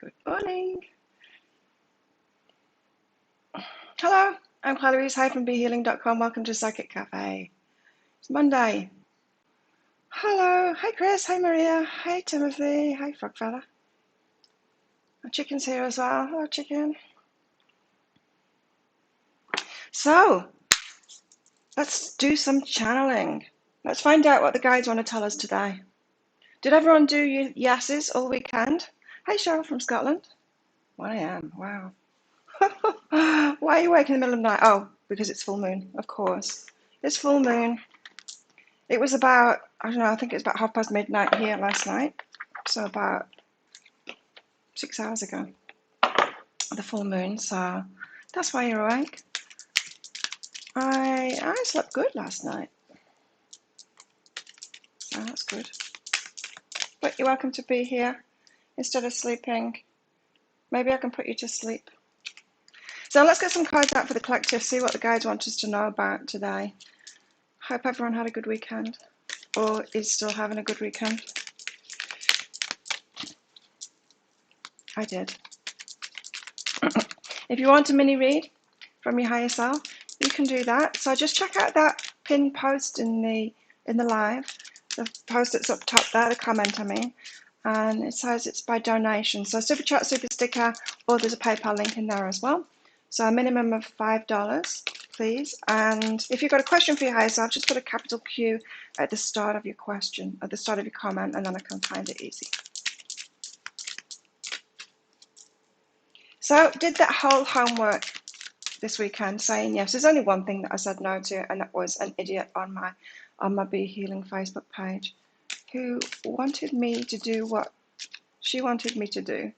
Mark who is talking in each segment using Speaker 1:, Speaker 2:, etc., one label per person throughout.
Speaker 1: Good morning. Hello, I'm Clarice-BeHealing.com. Welcome to Psychic Cafe. It's Monday. Hello. Hi, Chris. Hi, Maria. Hi, Timothy. Hi, Frogfella. Our chicken's here as well. Hello, chicken. So, let's do some channeling. Let's find out what the guides want to tell us today. Did everyone do your yeses all weekend? Hi, Cheryl from Scotland. 1 a.m. Wow. Why are you awake in the middle of the night? Oh, because it's full moon, of course. It's full moon. It was about, I don't know, I think it was about midnight here last night. So about 6 hours ago, the full moon. So that's why you're awake. I slept good last night. So that's good. But you're welcome to be here instead of sleeping. Maybe I can put you to sleep. So let's get some cards out for the collective, see what the guides want us to know about today. Hope everyone had a good weekend or is still having a good weekend. I did. If you want a mini read from your higher self, you can do that. So just check out that pinned post in the live, the post that's up top there, the comment I mean, and it says it's by donation. So super chat, super sticker, or there's a PayPal link in there as well. So a minimum of $5, please. And if you've got a question for your higher self, just put a capital Q at the start of your question, at the start of your comment, and then I can find it easy. So did that whole homework this weekend, saying yes. There's only one thing that I said no to, and that was an idiot on my Be Healing Facebook page who wanted me to do what she wanted me to do.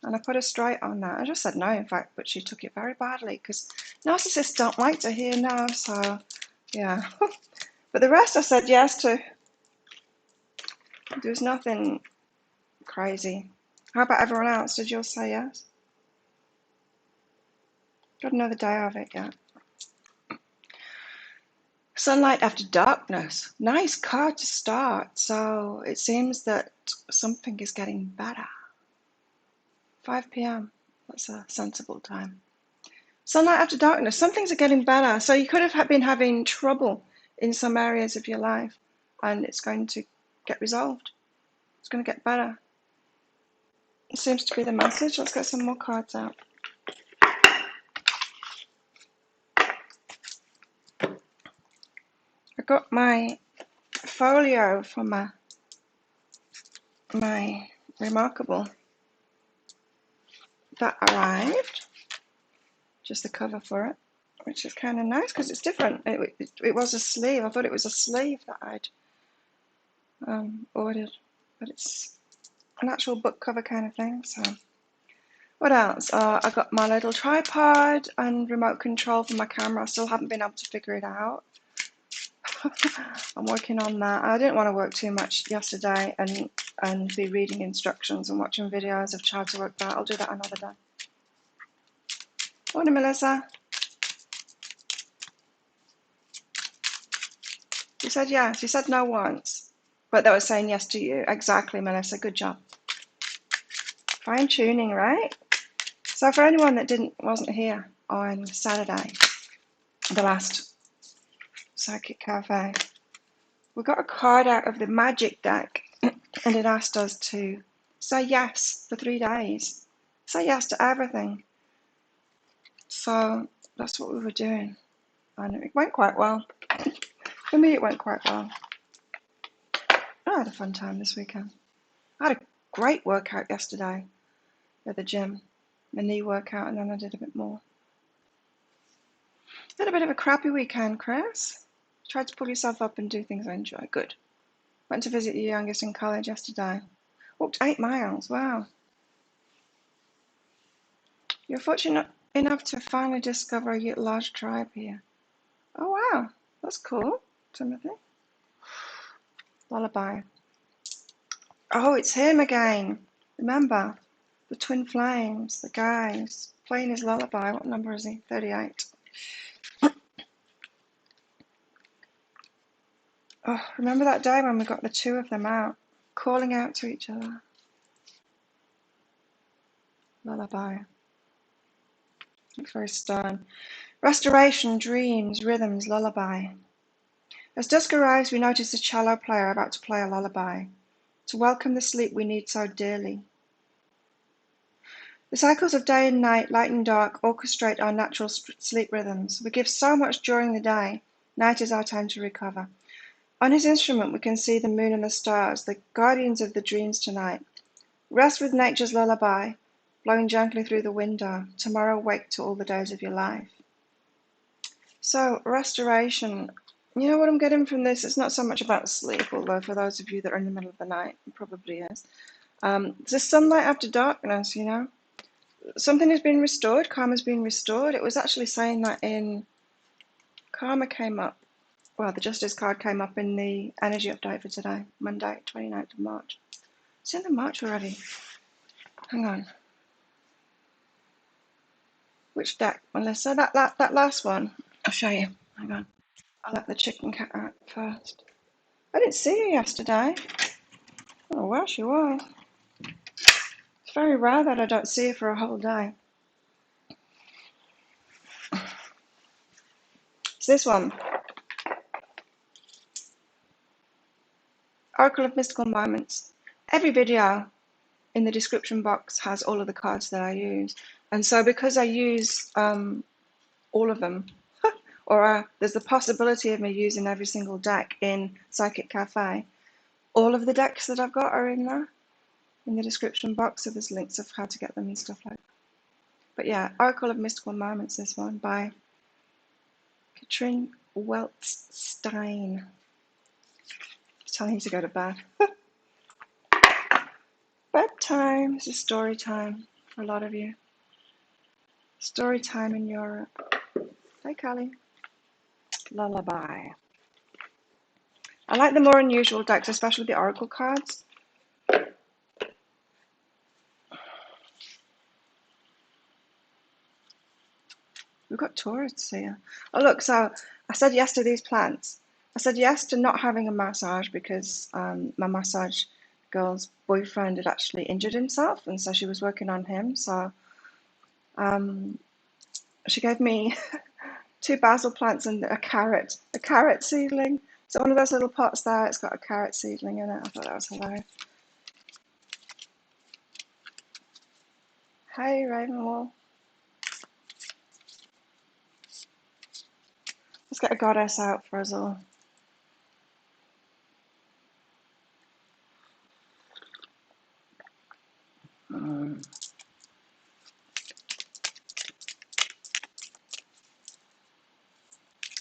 Speaker 1: And I put her straight on that. I just said no, in fact, but she took it very badly because narcissists don't like to hear no, so yeah. But the rest I said yes to. There was nothing crazy. How about everyone else? Did you all say yes? Got another day of it yet. Sunlight after darkness. Nice card to start. So it seems that something is getting better. 5 p.m. That's a sensible time. Sunlight after darkness. Some things are getting better. So you could have been having trouble in some areas of your life, and it's going to get resolved. It's going to get better. It seems to be the message. Let's get some more cards out. I got my folio for my Remarkable that arrived. Just the cover for it, which is kind of nice because it's different. It was a sleeve. I thought it was a sleeve that I'd ordered, but it's an actual book cover kind of thing. So what else? I got my little tripod and remote control for my camera. I still haven't been able to figure it out. I'm working on that. I didn't want to work too much yesterday and be reading instructions and watching videos of how to work that. I'll do that another day. Morning, Melissa. You said yes. You said no once, but that was saying yes to you. Exactly, Melissa. Good job. Fine tuning, right? So for anyone that wasn't here on Saturday, the last Psychic Cafe, we got a card out of the magic deck, and it asked us to say yes for 3 days. Say yes to everything. So that's what we were doing, and it went quite well. For me, it went quite well. I had a fun time this weekend. I had a great workout yesterday at the gym, my knee workout, and then I did a bit more. Had a bit of a crappy weekend, Chris. Tried to pull yourself up and do things I enjoy. Good. Went to visit your youngest in college yesterday. Walked 8 miles. Wow. You're fortunate enough to finally discover a large tribe here. Oh, wow. That's cool, Timothy. Lullaby. Oh, it's him again. Remember, the twin flames, the guys, playing his lullaby. What number is he? 38. Oh, remember that day when we got the 2 of them out, calling out to each other? lullaby. Looks very stern. Restoration, dreams, rhythms, lullaby. As dusk arrives, we notice a cello player about to play a lullaby, to welcome the sleep we need so dearly. The cycles of day and night, light and dark, orchestrate our natural sleep rhythms. We give so much during the day. Night is our time to recover. On his instrument, we can see the moon and the stars, the guardians of the dreams tonight. Rest with nature's lullaby, blowing gently through the window. Tomorrow wake to all the days of your life. So, restoration. You know what I'm getting from this? It's not so much about sleep, although for those of you that are in the middle of the night, it probably is. There's sunlight after darkness, you know. Something has been restored. Karma's been restored. It was actually saying that in Karma came up. Well, the Justice card came up in the energy update for today, Monday, 29th of March. It's in the March already. Hang on. Which deck? Well, let's say that last one. I'll show you. Hang on. I'll let the chicken cat out first. I didn't see her yesterday. Oh, well, she was. It's very rare that I don't see her for a whole day. It's this one. Oracle of Mystical Moments. Every video in the description box has all of the cards that I use. And so because I use all of them, or there's the possibility of me using every single deck in Psychic Cafe, all of the decks that I've got are in there, in the description box, so there's links of how to get them and stuff like that. But yeah, Oracle of Mystical Moments, this one, by Kaczan Weltstein. Telling you to go to bed. Bedtime. This is story time for a lot of you. Story time in Europe. Hey, Callie. Lullaby. I like the more unusual decks, especially the Oracle cards. We've got tourists here. Oh, look, so I said yes to these plants. I said yes to not having a massage because my massage girl's boyfriend had actually injured himself, and so she was working on him. So she gave me 2 basil plants and a carrot seedling. So one of those little pots there, it's got a carrot seedling in it. I thought that was hilarious. Hey, Ravenwall. Let's get a goddess out for us all.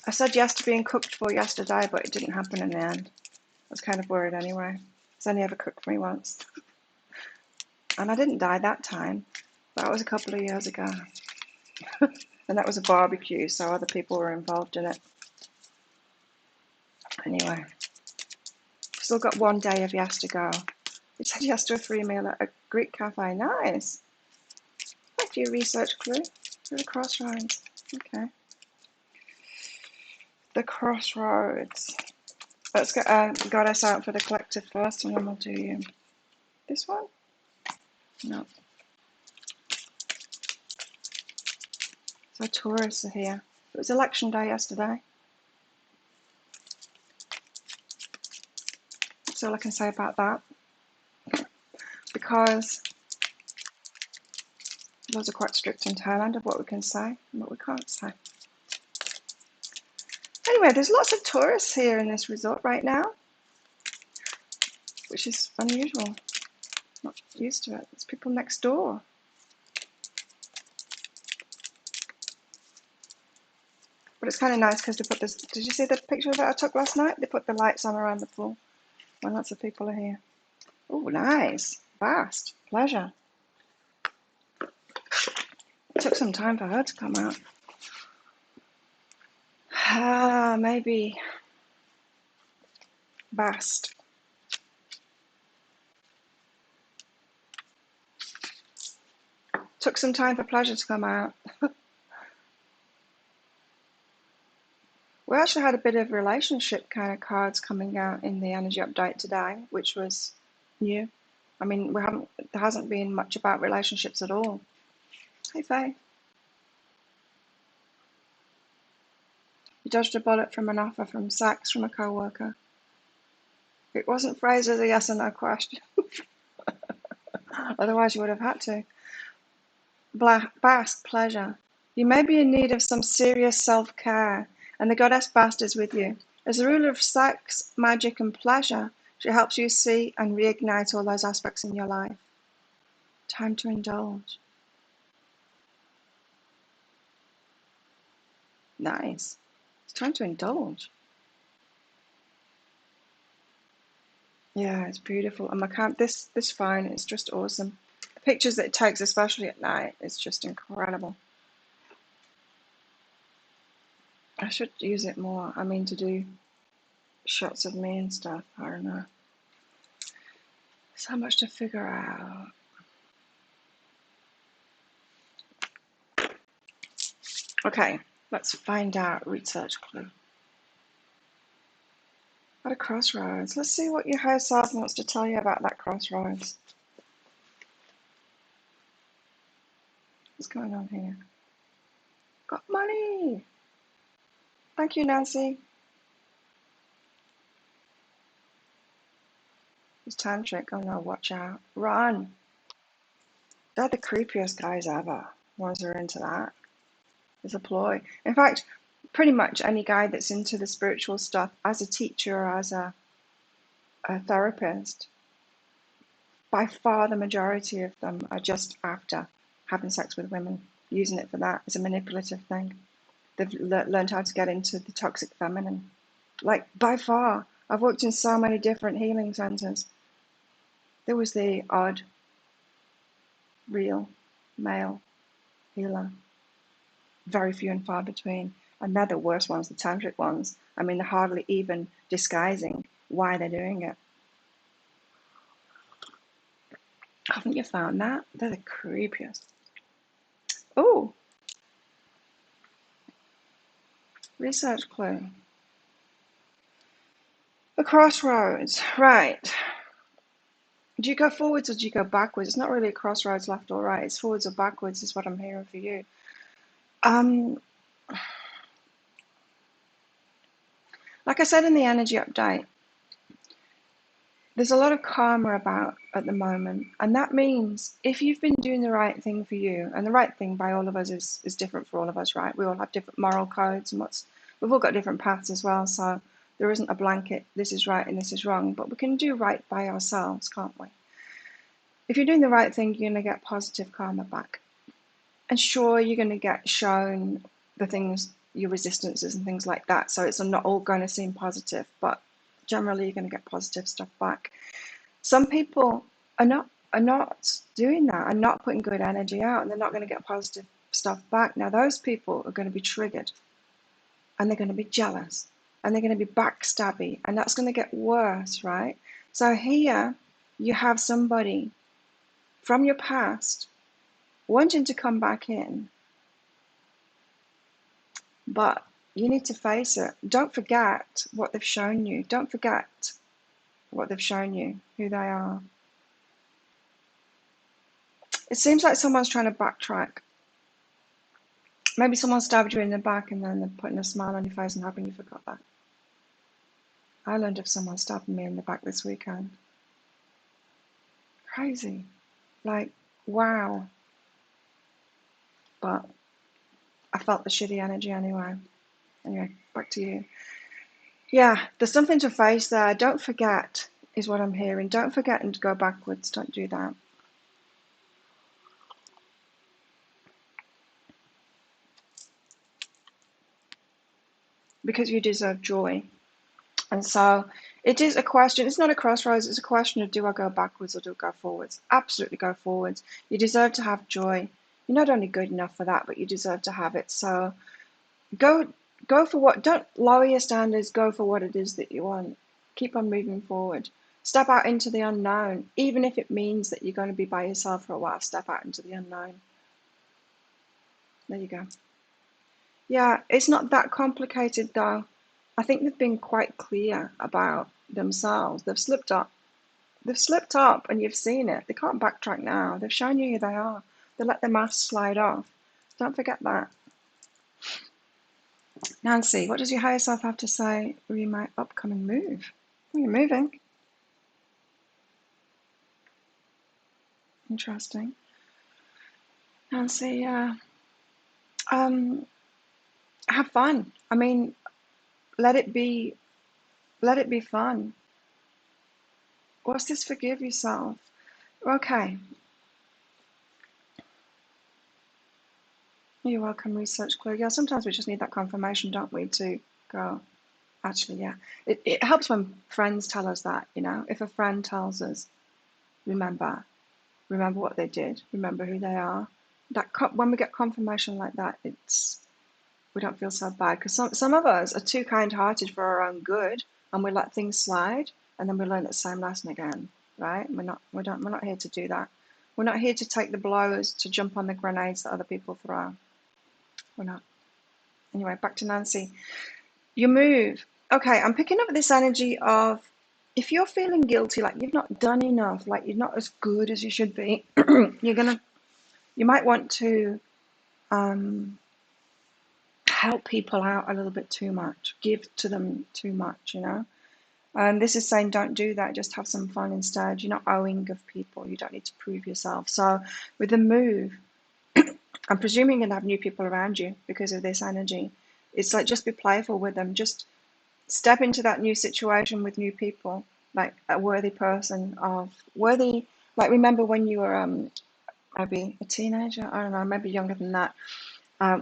Speaker 1: I said yes to being cooked for yesterday, but it didn't happen in the end. I was kind of worried anyway. It's only ever cooked for me once. And I didn't die that time. That was a couple of years ago. And that was a barbecue, so other people were involved in it. Anyway, still got 1 day of yes to go. It said yes to a free meal at a Greek cafe. Nice. Thank you, research clue. To the crossroads. Okay. The crossroads. Let's get goddess out for the collective first, and then we'll do this one. No. So tourists are here. It was election day yesterday. That's all I can say about that. Because laws are quite strict in Thailand of what we can say and what we can't say. Anyway, there's lots of tourists here in this resort right now, which is unusual. Not used to it. There's people next door. But it's kind of nice because they put this. Did you see the picture that I took last night? They put the lights on around the pool when lots of people are here. Oh, nice. Vast. Pleasure. It took some time for her to come out. Maybe vast. Took some time for pleasure to come out. We actually had a bit of relationship kind of cards coming out in the energy update today, which was new. I mean, there hasn't been much about relationships at all. Hey, Faye. You dodged a bullet from an offer from sex from a co-worker. It wasn't phrased as a yes or no question. Otherwise, you would have had to. Bast, pleasure. You may be in need of some serious self-care, and the goddess Bast is with you. As the ruler of sex, magic, and pleasure, she helps you see and reignite all those aspects in your life. Time to indulge. Nice. It's time to indulge. Yeah, it's beautiful. And this phone is just awesome. The pictures that it takes, especially at night, it's just incredible. I should use it more. I mean, to do shots of me and stuff. I don't know. So much to figure out. Okay, let's find out research clue. At a crossroads. Let's see what your higher self wants to tell you about that crossroads. What's going on here? Got money! Thank you, Nancy. It's tantric. Oh no, watch out. Run! They're the creepiest guys ever. Ones who are into that. It's a ploy. In fact, pretty much any guy that's into the spiritual stuff as a teacher or as a therapist, by far the majority of them are just after having sex with women, using it for that as a manipulative thing. They've learned how to get into the toxic feminine. Like, by far. I've worked in so many different healing centers. There was the odd, real, male healer. Very few and far between. And they're the worst ones, the tantric ones. I mean, they're hardly even disguising why they're doing it. Haven't you found that? They're the creepiest. Oh! Research clue. The crossroads. Right. Do you go forwards or do you go backwards? It's not really a crossroads, left or right. It's forwards or backwards is what I'm hearing for you. Like I said in the energy update, there's a lot of karma about at the moment. And that means if you've been doing the right thing for you, and the right thing by all of us is different for all of us, right? We all have different moral codes and we've all got different paths as well. So there isn't a blanket, this is right and this is wrong, but we can do right by ourselves, can't we? If you're doing the right thing, you're going to get positive karma back. And sure, you're going to get shown the things, your resistances and things like that. So it's not all going to seem positive, but generally you're going to get positive stuff back. Some people are not doing that, are not putting good energy out, and they're not going to get positive stuff back. Now those people are going to be triggered, and they're going to be jealous, and they're going to be backstabby, and that's going to get worse, right? So here you have somebody from your past wanting to come back in, but you need to face it. Don't forget what they've shown you. Don't forget what they've shown you, who they are. It seems like someone's trying to backtrack. Maybe someone stabbed you in the back and then they're putting a smile on your face and hoping you forgot that. I learned of someone stabbing me in the back this weekend. Crazy. Like, wow. But I felt the shitty energy anyway. Anyway, back to you. Yeah, there's something to face there. Don't forget, is what I'm hearing. Don't forget and go backwards. Don't do that. Because you deserve joy. And so it is a question. It's not a crossroads. It's a question of, do I go backwards or do I go forwards? Absolutely go forwards. You deserve to have joy. You're not only good enough for that, but you deserve to have it. So go for what, don't lower your standards, go for what it is that you want. Keep on moving forward. Step out into the unknown, even if it means that you're going to be by yourself for a while. Step out into the unknown. There you go. Yeah, it's not that complicated though. I think they've been quite clear about themselves. They've slipped up. They've slipped up and you've seen it. They can't backtrack now. They've shown you who they are. They let the mask slide off. Don't forget that. Nancy, what does your higher self have to say re my upcoming move? Oh, you're moving. Interesting. Nancy, have fun. I mean, let it be fun. What's this forgive yourself? Okay. You're welcome, Research Clue. Yeah, sometimes we just need that confirmation, don't we, to go, actually, yeah. It helps when friends tell us that, you know. If a friend tells us, remember what they did, remember who they are. That when we get confirmation like that, we don't feel so bad, because some of us are too kind-hearted for our own good, and we let things slide, and then we learn the same lesson again, right? We're not here to do that. We're not here to take the blows, to jump on the grenades that other people throw. We're not. Anyway, back to Nancy. You move. Okay, I'm picking up this energy of, if you're feeling guilty, like you've not done enough, like you're not as good as you should be, you might want to help people out a little bit too much, give to them too much, you know. And this is saying don't do that, just have some fun instead. You're not owing of people, you don't need to prove yourself. So with the move, I'm presuming you're going to have new people around you because of this energy. It's like, just be playful with them. Just step into that new situation with new people, like a worthy person of worthy. Like, remember when you were maybe a teenager? I don't know, maybe younger than that.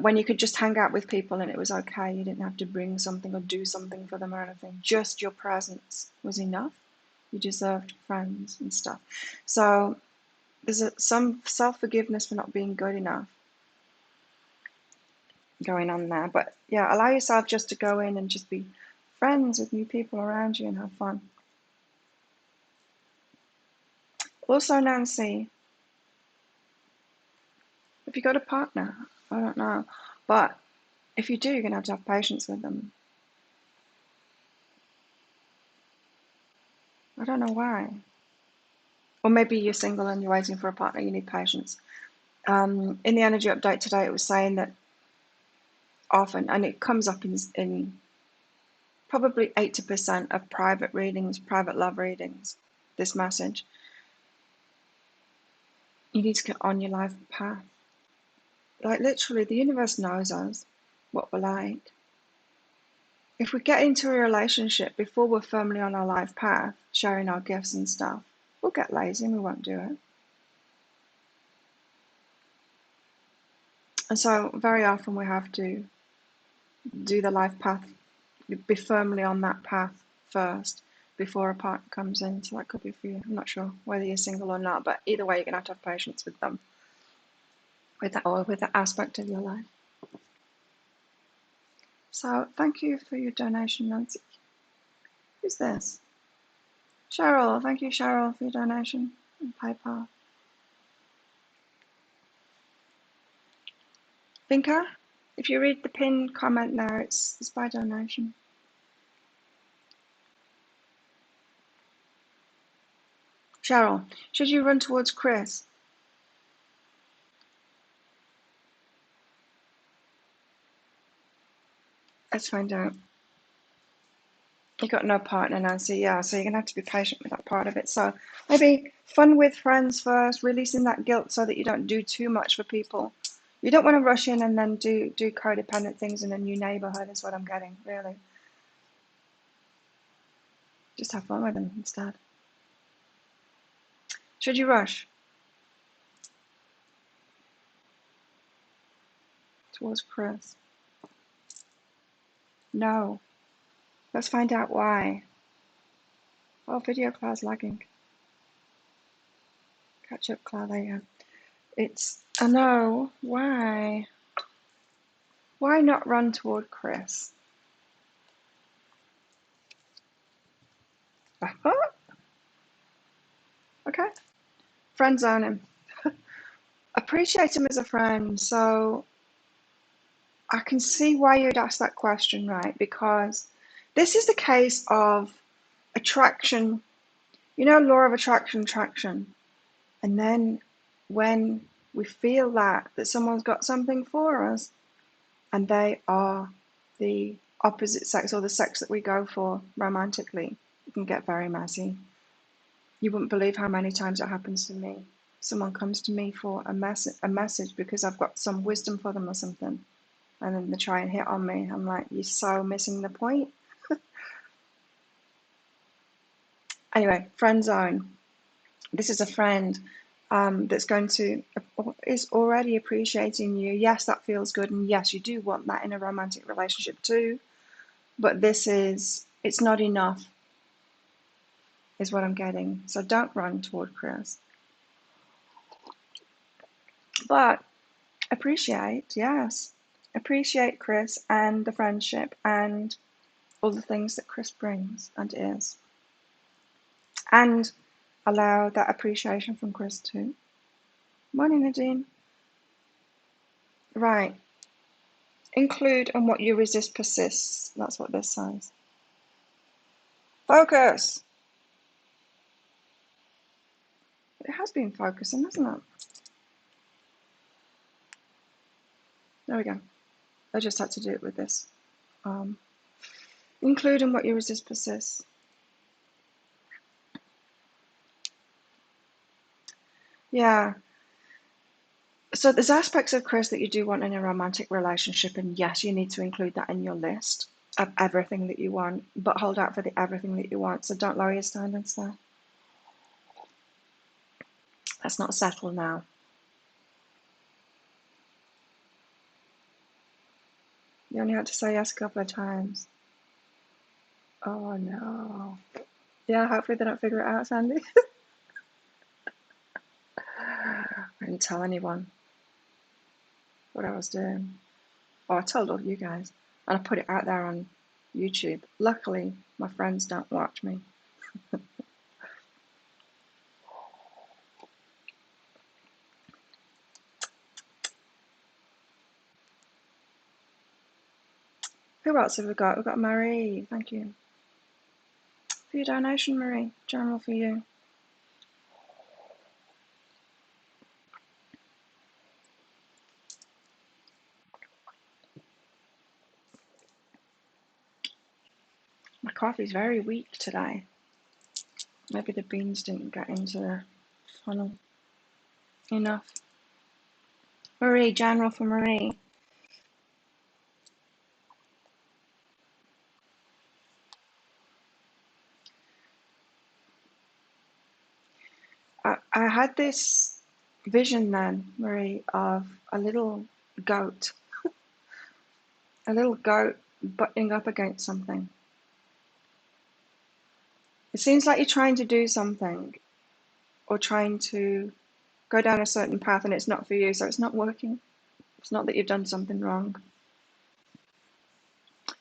Speaker 1: When you could just hang out with people and it was okay. You didn't have to bring something or do something for them or anything. Just your presence was enough. You deserved friends and stuff. So there's some self-forgiveness for not being good enough going on there. But yeah, allow yourself just to go in and just be friends with new people around you and have fun. Also, Nancy, if you got a partner, I don't know, but if you do, you're going to have patience with them. I don't know why. Or maybe you're single and you're waiting for a partner, you need patience. In the energy update today, it was saying that often, and it comes up in probably 80% of private readings, private love readings, this message, you need to get on your life path. Like, literally, the universe knows us, what we're like. If we get into a relationship before we're firmly on our life path, sharing our gifts and stuff, we'll get lazy and we won't do it. And so very often we have to do the life path, be firmly on that path first before a partner comes in. So that could be for you. I'm not sure whether you're single or not, but either way, you're going to have patience with them, with that, or with that aspect of your life. So thank you for your donation, Nancy. Who's this? Cheryl. Thank you, Cheryl, for your donation on PayPal. Vinka, if you read the pinned comment there, it's by donation. Cheryl, should you run towards Chris? Let's find out. You got no partner, Nancy. Yeah, so you're gonna have to be patient with that part of it. So maybe fun with friends first, releasing that guilt so that you don't do too much for people. You don't want to rush in and then do codependent things in a new neighborhood, is what I'm getting, really. Just have fun with them instead. Should you rush towards Chris? No. Let's find out why. Oh, video cloud's lagging. Catch up, Cloud, there you go. It's a no. Why? Why not run toward Chris? Okay. Friend zone him. Appreciate him as a friend. So I can see why you'd ask that question, right? Because this is the case of attraction, you know, law of attraction. And then when We feel that someone's got something for us, and they are the opposite sex or the sex that we go for romantically. It can get very messy. You wouldn't believe how many times it happens to me. Someone comes to me for a message because I've got some wisdom for them or something, and then they try and hit on me. I'm like, you're so missing the point. Anyway, friend zone. This is a friend that's is already appreciating you. Yes, that feels good, and yes, you do want that in a romantic relationship too. But it's not enough, is what I'm getting. So don't run toward Chris. But appreciate, yes, appreciate Chris and the friendship and all the things that Chris brings and is. And allow that appreciation from Chris too. Morning, Nadine. Right. Include and what you resist persists. That's what this says. Focus. It has been focusing, hasn't it? There we go. I just had to do it with this. Include and what you resist persists. Yeah. So there's aspects of Chris that you do want in a romantic relationship, and yes, you need to include that in your list of everything that you want, but hold out for the everything that you want. So don't lower your standards there. Let's not settle now. You only had to say yes a couple of times. Oh no. Yeah, hopefully they don't figure it out, Sandy. I didn't tell anyone what I was doing. Oh, I told all you guys. And I put it out there on YouTube. Luckily, my friends don't watch me. Who else have we got? We've got Marie. Thank you for your donation, Marie. General for you. My coffee's very weak today. Maybe the beans didn't get into the funnel enough. Marie, General for Marie. I had this vision then, Marie, of a little goat butting up against something. It seems like you're trying to do something or trying to go down a certain path and it's not for you, so it's not working. It's not that you've done something wrong.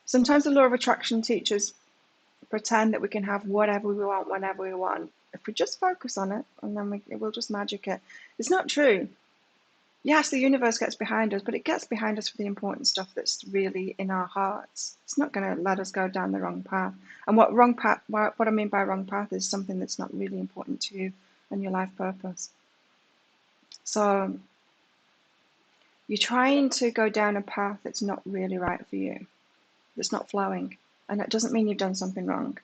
Speaker 1: Sometimes the law of attraction teachers pretend that we can have whatever we want whenever we want. If we just focus on it, and then we'll just magic it. It's not true. Yes, the universe gets behind us, but it gets behind us for the important stuff that's really in our hearts. It's not going to let us go down the wrong path. And what I mean by wrong path is something that's not really important to you and your life purpose. So you're trying to go down a path that's not really right for you, that's not flowing. And that doesn't mean you've done something wrong.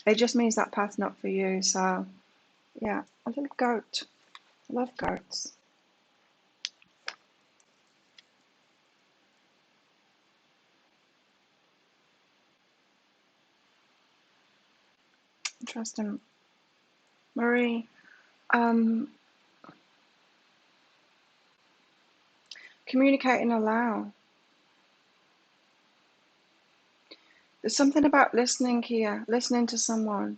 Speaker 1: It just means that path's not for you. So, yeah, a little goat. I love goats. Interesting. Marie, communicate and allow. There's something about listening here, listening to someone.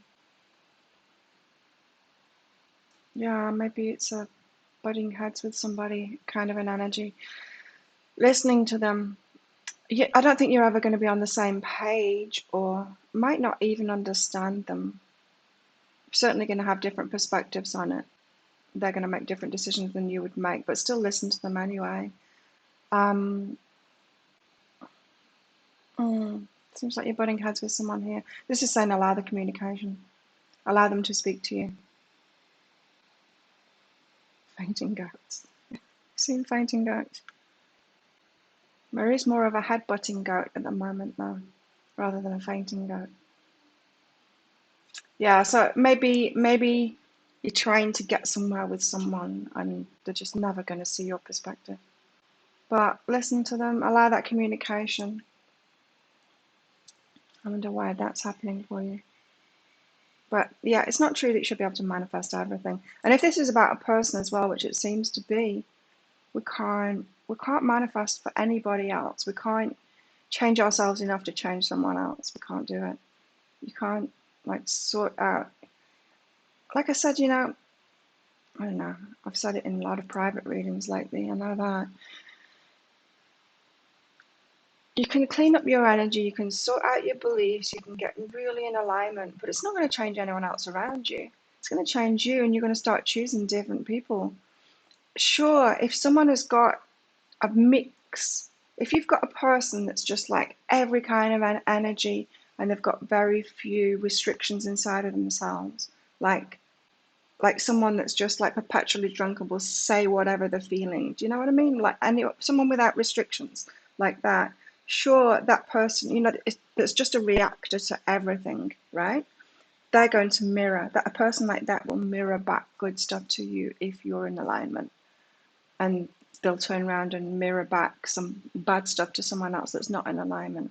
Speaker 1: Yeah, maybe it's a butting heads with somebody kind of an energy. Listening to them. Yeah, I don't think you're ever going to be on the same page or might not even understand them. Certainly going to have different perspectives on it. They're going to make different decisions than you would make, but still listen to them anyway. Seems like you're butting heads with someone here. This is saying allow the communication. Allow them to speak to you. Fainting goats. Seen fainting goats? Marie's more of a headbutting goat at the moment, though, rather than a fainting goat. Yeah, so maybe you're trying to get somewhere with someone and they're just never going to see your perspective. But listen to them, allow that communication. I wonder why that's happening for you. But yeah, it's not true that you should be able to manifest everything. And if this is about a person as well, which it seems to be, we can't manifest for anybody else. We can't change ourselves enough to change someone else. We can't do it. You can't like sort out. Like I said, I don't know. I've said it in a lot of private readings lately. I know that you can clean up your energy, you can sort out your beliefs, you can get really in alignment, but it's not going to change anyone else around you. It's going to change you, and you're going to start choosing different people. Sure, if someone has got a mix, if you've got a person that's just like every kind of energy and they've got very few restrictions inside of themselves, like someone that's just like perpetually drunk and will say whatever they're feeling. Do you know what I mean? Like someone without restrictions like that. Sure, that person, that's just a reactor to everything, right? They're going to mirror that. A person like that will mirror back good stuff to you if you're in alignment, and they'll turn around and mirror back some bad stuff to someone else that's not in alignment.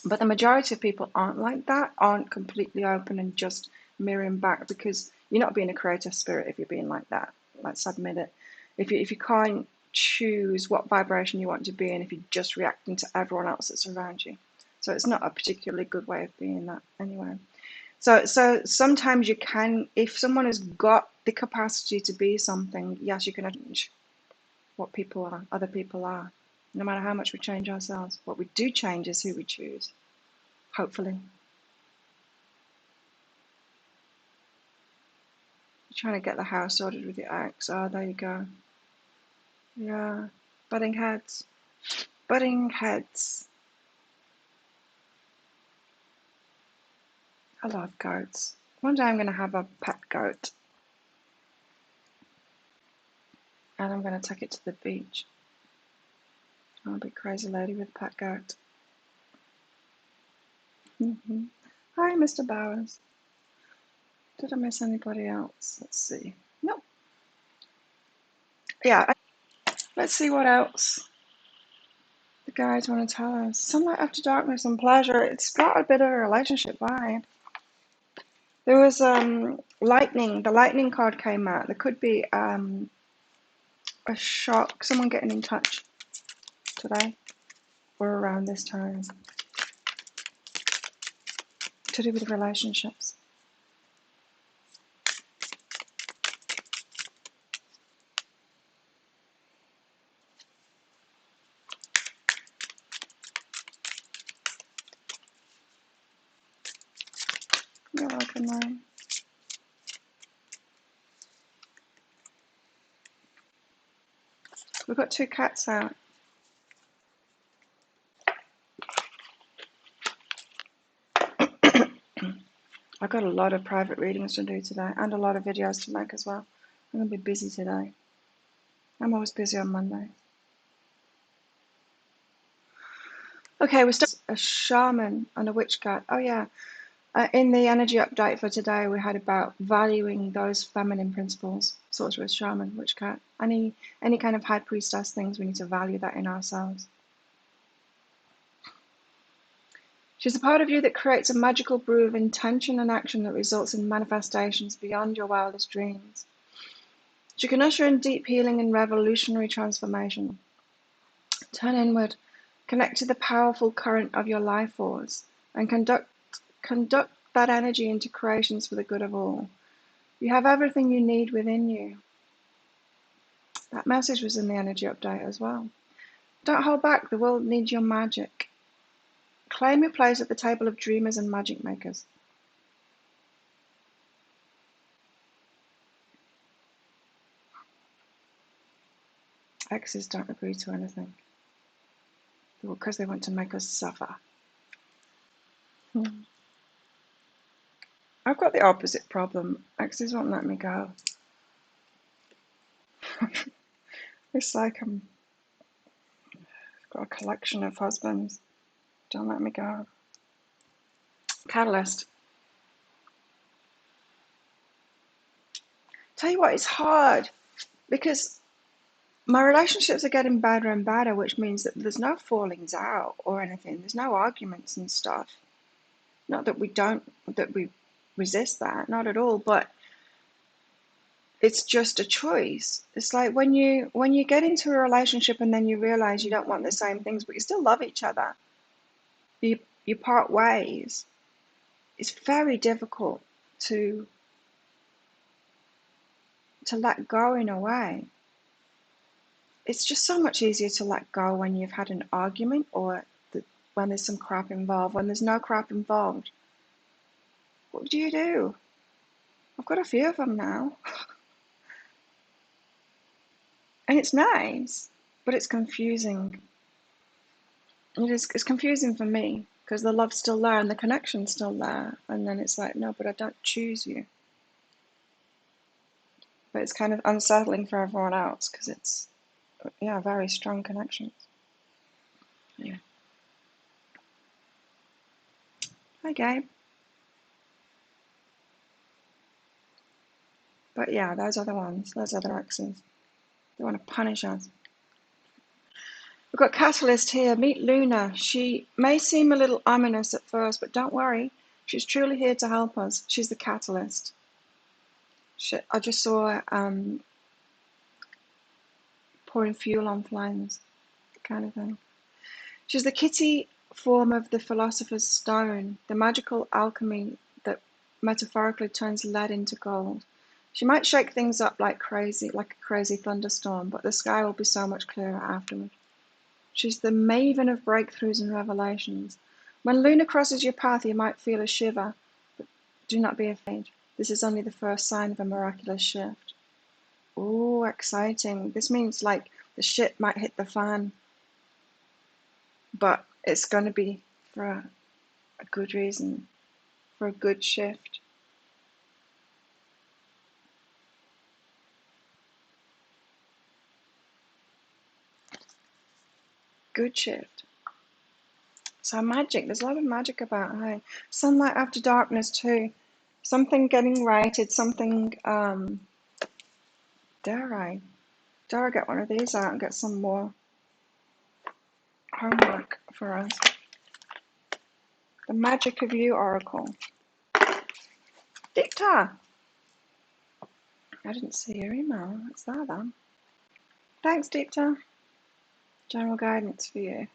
Speaker 1: But the majority of people aren't like that, aren't completely open and just mirroring back, because you're not being a creative spirit if you're being like that. Let's admit it. If you can't choose what vibration you want to be in, if you're just reacting to everyone else that's around you. So it's not a particularly good way of being that anyway. So sometimes you can, if someone has got the capacity to be something, yes, you can change what people are, other people are. No matter how much we change ourselves, what we do change is who we choose. Hopefully. You're trying to get the house sorted with your ex. Oh, there you go. Yeah. Butting heads. Butting heads. I love goats. One day I'm going to have a pet goat. And I'm going to take it to the beach. I'll be a crazy lady with a pet goat. Hi, Mr. Bowers. Did I miss anybody else? Let's see. Nope. Yeah. Let's see what else the guys want to tell us. Sunlight after darkness and pleasure. It's got a bit of a relationship vibe. There was lightning. The lightning card came out. There could be a shock. Someone getting in touch today or around this time to do with relationships. You're welcome, man. We've got two cats out. I've got a lot of private readings to do today and a lot of videos to make as well. I'm going to be busy today. I'm always busy on Monday. Okay, we're starting a shaman and a witch cat. Oh yeah. In the energy update for today, we had about valuing those feminine principles. Sorceress, shaman, witch cat. Any kind of high priestess things, we need to value that in ourselves. She's a part of you that creates a magical brew of intention and action that results in manifestations beyond your wildest dreams. She can usher in deep healing and revolutionary transformation. Turn inward, connect to the powerful current of your life force, and conduct that energy into creations for the good of all. You have everything you need within you. That message was in the energy update as well. Don't hold back. The world needs your magic. Claim your place at the table of dreamers and magic makers. Exes don't agree to anything because they want to make us suffer. I've got the opposite problem. Exes won't let me go. It's like I've got a collection of husbands. Don't let me go. Catalyst. Tell you what, it's hard because my relationships are getting better and better, which means that there's no fallings out or anything. There's no arguments and stuff. Not that we resist that, not at all, but it's just a choice. It's like when you get into a relationship and then you realize you don't want the same things, but you still love each other. You part ways. It's very difficult to let go in a way. It's just so much easier to let go when you've had an argument or when there's some crap involved. When there's no crap involved, what do? I've got a few of them now. And it's nice, but it's confusing. It's confusing for me because the love's still there and the connection's still there. And then it's like, no, but I don't choose you. But it's kind of unsettling for everyone else because it's, yeah, very strong connections. Yeah. Hi, Gabe. But yeah, those are the ones. Those are the exes. They want to punish us. We've got Catalyst here. Meet Luna. She may seem a little ominous at first, but don't worry. She's truly here to help us. She's the catalyst. I just saw pouring fuel on flames, kind of thing. She's the kitty form of the philosopher's stone, the magical alchemy that metaphorically turns lead into gold. She might shake things up like a crazy thunderstorm, but the sky will be so much clearer afterward. She's the maven of breakthroughs and revelations. When Luna crosses your path, you might feel a shiver, but do not be afraid. This is only the first sign of a miraculous shift. Oh, exciting. This means like the shit might hit the fan, but it's going to be for a good reason, for a good shift. Good shift. So magic, there's a lot of magic about her. Sunlight after darkness too. Something getting righted, something, dare I get one of these out and get some more homework for us. The Magic of You Oracle. Dicta! I didn't see your email. What's that then? Thanks, Dicta. General guidance for you.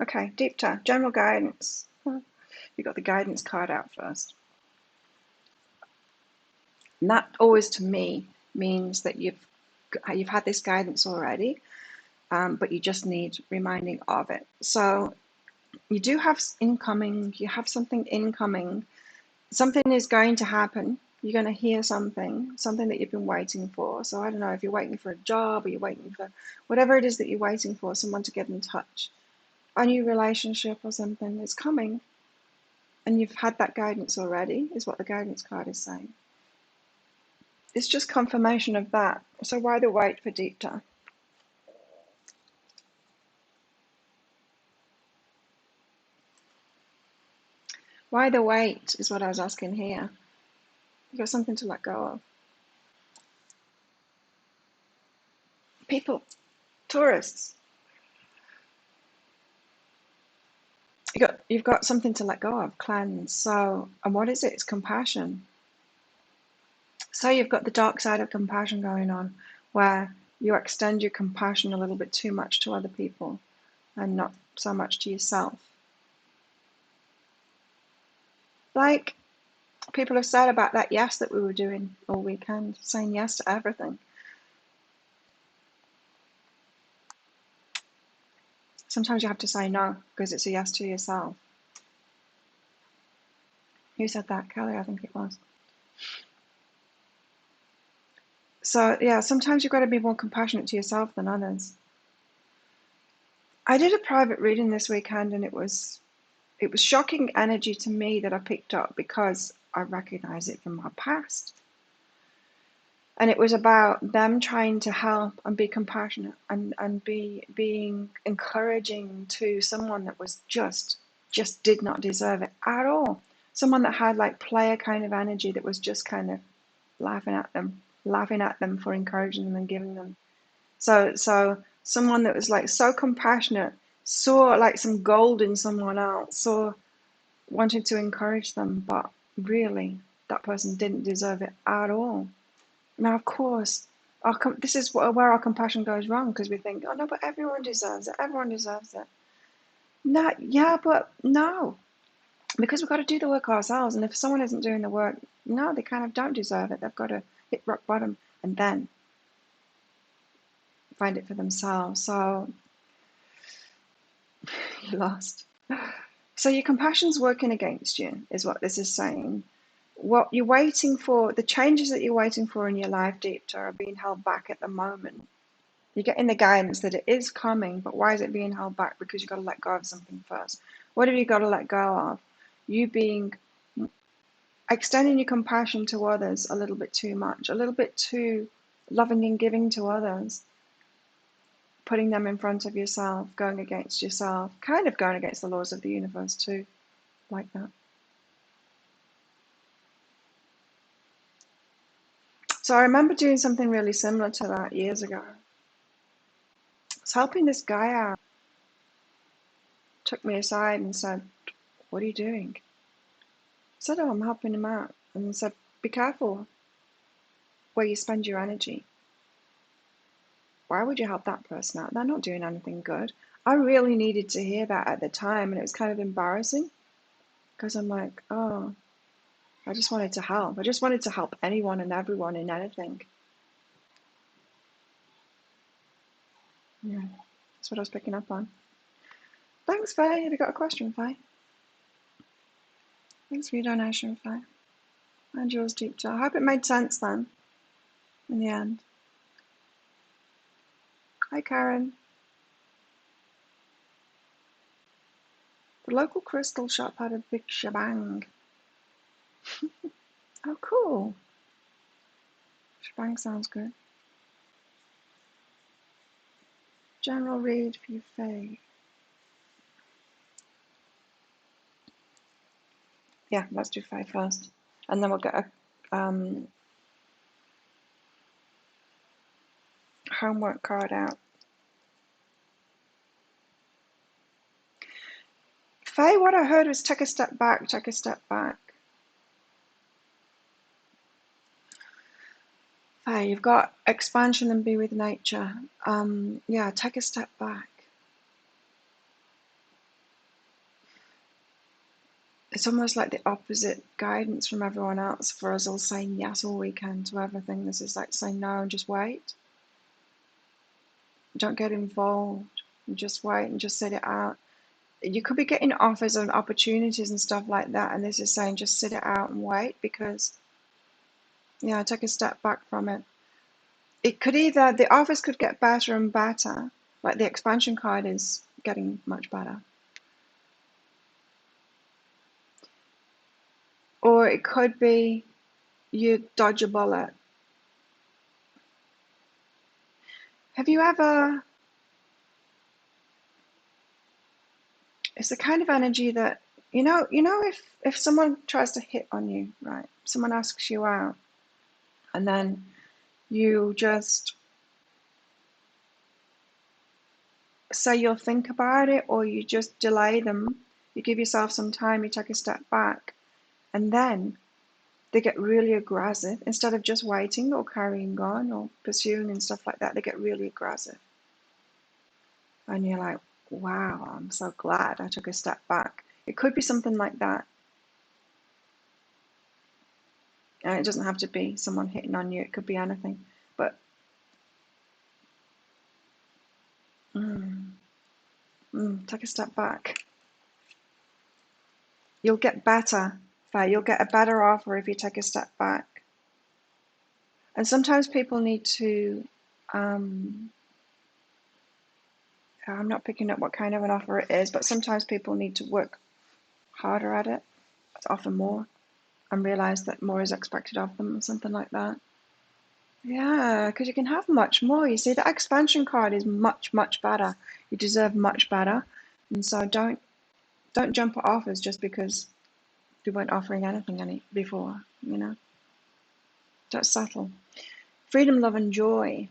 Speaker 1: Okay, Dicta, general guidance. You got the guidance card out first. And that always, to me, means that you've had this guidance already, but you just need reminding of it. So you do have incoming, you have something incoming. Something is going to happen. You're going to hear something that you've been waiting for. So I don't know if you're waiting for a job or you're waiting for whatever it is that you're waiting for, someone to get in touch. A new relationship or something is coming. And you've had that guidance already, is what the guidance card is saying. It's just confirmation of that. So why the wait for Deepta? Why the wait is what I was asking here. You've got something to let go of. People, tourists. You've got something to let go of, cleanse. So, and what is it? It's compassion. So you've got the dark side of compassion going on, where you extend your compassion a little bit too much to other people and not so much to yourself. Like people have said about that yes that we were doing all weekend, saying yes to everything. Sometimes you have to say no because it's a yes to yourself. Who said that? Kelly, I think it was. So yeah, sometimes you've got to be more compassionate to yourself than others. I did a private reading this weekend, and it was shocking energy to me that I picked up because I recognize it from my past. And it was about them trying to help and be compassionate and being encouraging to someone that was just did not deserve it at all. Someone that had like player kind of energy that was just kind of laughing at them for encouraging them and giving them. So someone that was like so compassionate, saw like some gold in someone else, saw wanted to encourage them, but really that person didn't deserve it at all. Now, of course, this is where our compassion goes wrong, because we think, oh no, but everyone deserves it. Everyone deserves it. No, yeah, but no, because we've got to do the work ourselves. And if someone isn't doing the work, no, they kind of don't deserve it. They've got to hit rock bottom and then find it for themselves. So you lost. So your compassion's working against you, is what this is saying. What you're waiting for, the changes that you're waiting for in your life, Deepta, are being held back at the moment. You're getting the guidance that it is coming, but why is it being held back? Because you've got to let go of something first. What have you got to let go of? You being extending your compassion to others a little bit too much, a little bit too loving and giving to others, putting them in front of yourself, going against yourself, kind of going against the laws of the universe too, like that. So I remember doing something really similar to that years ago. I was helping this guy out, took me aside and said, "What are you doing?" I said, "Oh, I'm helping him out." And he said, "Be careful where you spend your energy. Why would you help that person out? They're not doing anything good." I really needed to hear that at the time, and it was kind of embarrassing because I'm like, oh, I just wanted to help. I just wanted to help anyone and everyone in anything. Yeah, that's what I was picking up on. Thanks, Faye. Have you got a question, Faye? Thanks for your donation, Faye. And yours, Deep. I hope it made sense then, in the end. Hi, Karen. The local crystal shop had a big shebang. Oh, cool. Shebang sounds good. General read for you, Faye. Yeah, let's do Faye first. And then we'll get a homework card out. Faye, what I heard was take a step back, take a step back. Faye, you've got expansion and be with nature. Yeah, take a step back. It's almost like the opposite guidance from everyone else for us all saying yes all weekend to everything. This is like saying no and just wait. Don't get involved. And just wait and just sit it out. You could be getting offers and opportunities and stuff like that, and this is saying just sit it out and wait, because yeah, take a step back from it. It could either, the offers could get better and better, like the expansion card is getting much better, or it could be you dodge a bullet. Have you ever, it's the kind of energy that, if someone tries to hit on you, right? Someone asks you out, and then you just say you'll think about it, or you just delay them. You give yourself some time, you take a step back, and then they get really aggressive. Instead of just waiting or carrying on or pursuing and stuff like that, they get really aggressive. And you're like, wow, I'm so glad I took a step back. It could be something like that. And it doesn't have to be someone hitting on you, it could be anything. But take a step back. You'll get better, Faye. You'll get a better offer if you take a step back. And sometimes people need to, I'm not picking up what kind of an offer it is, but sometimes people need to work harder at it, to offer more, and realize that more is expected of them or something like that. Yeah, because you can have much more. You see, the expansion card is much, much better. You deserve much better. And so don't jump at offers just because you weren't offering anything any before, you know. Don't settle. Freedom, love, and joy.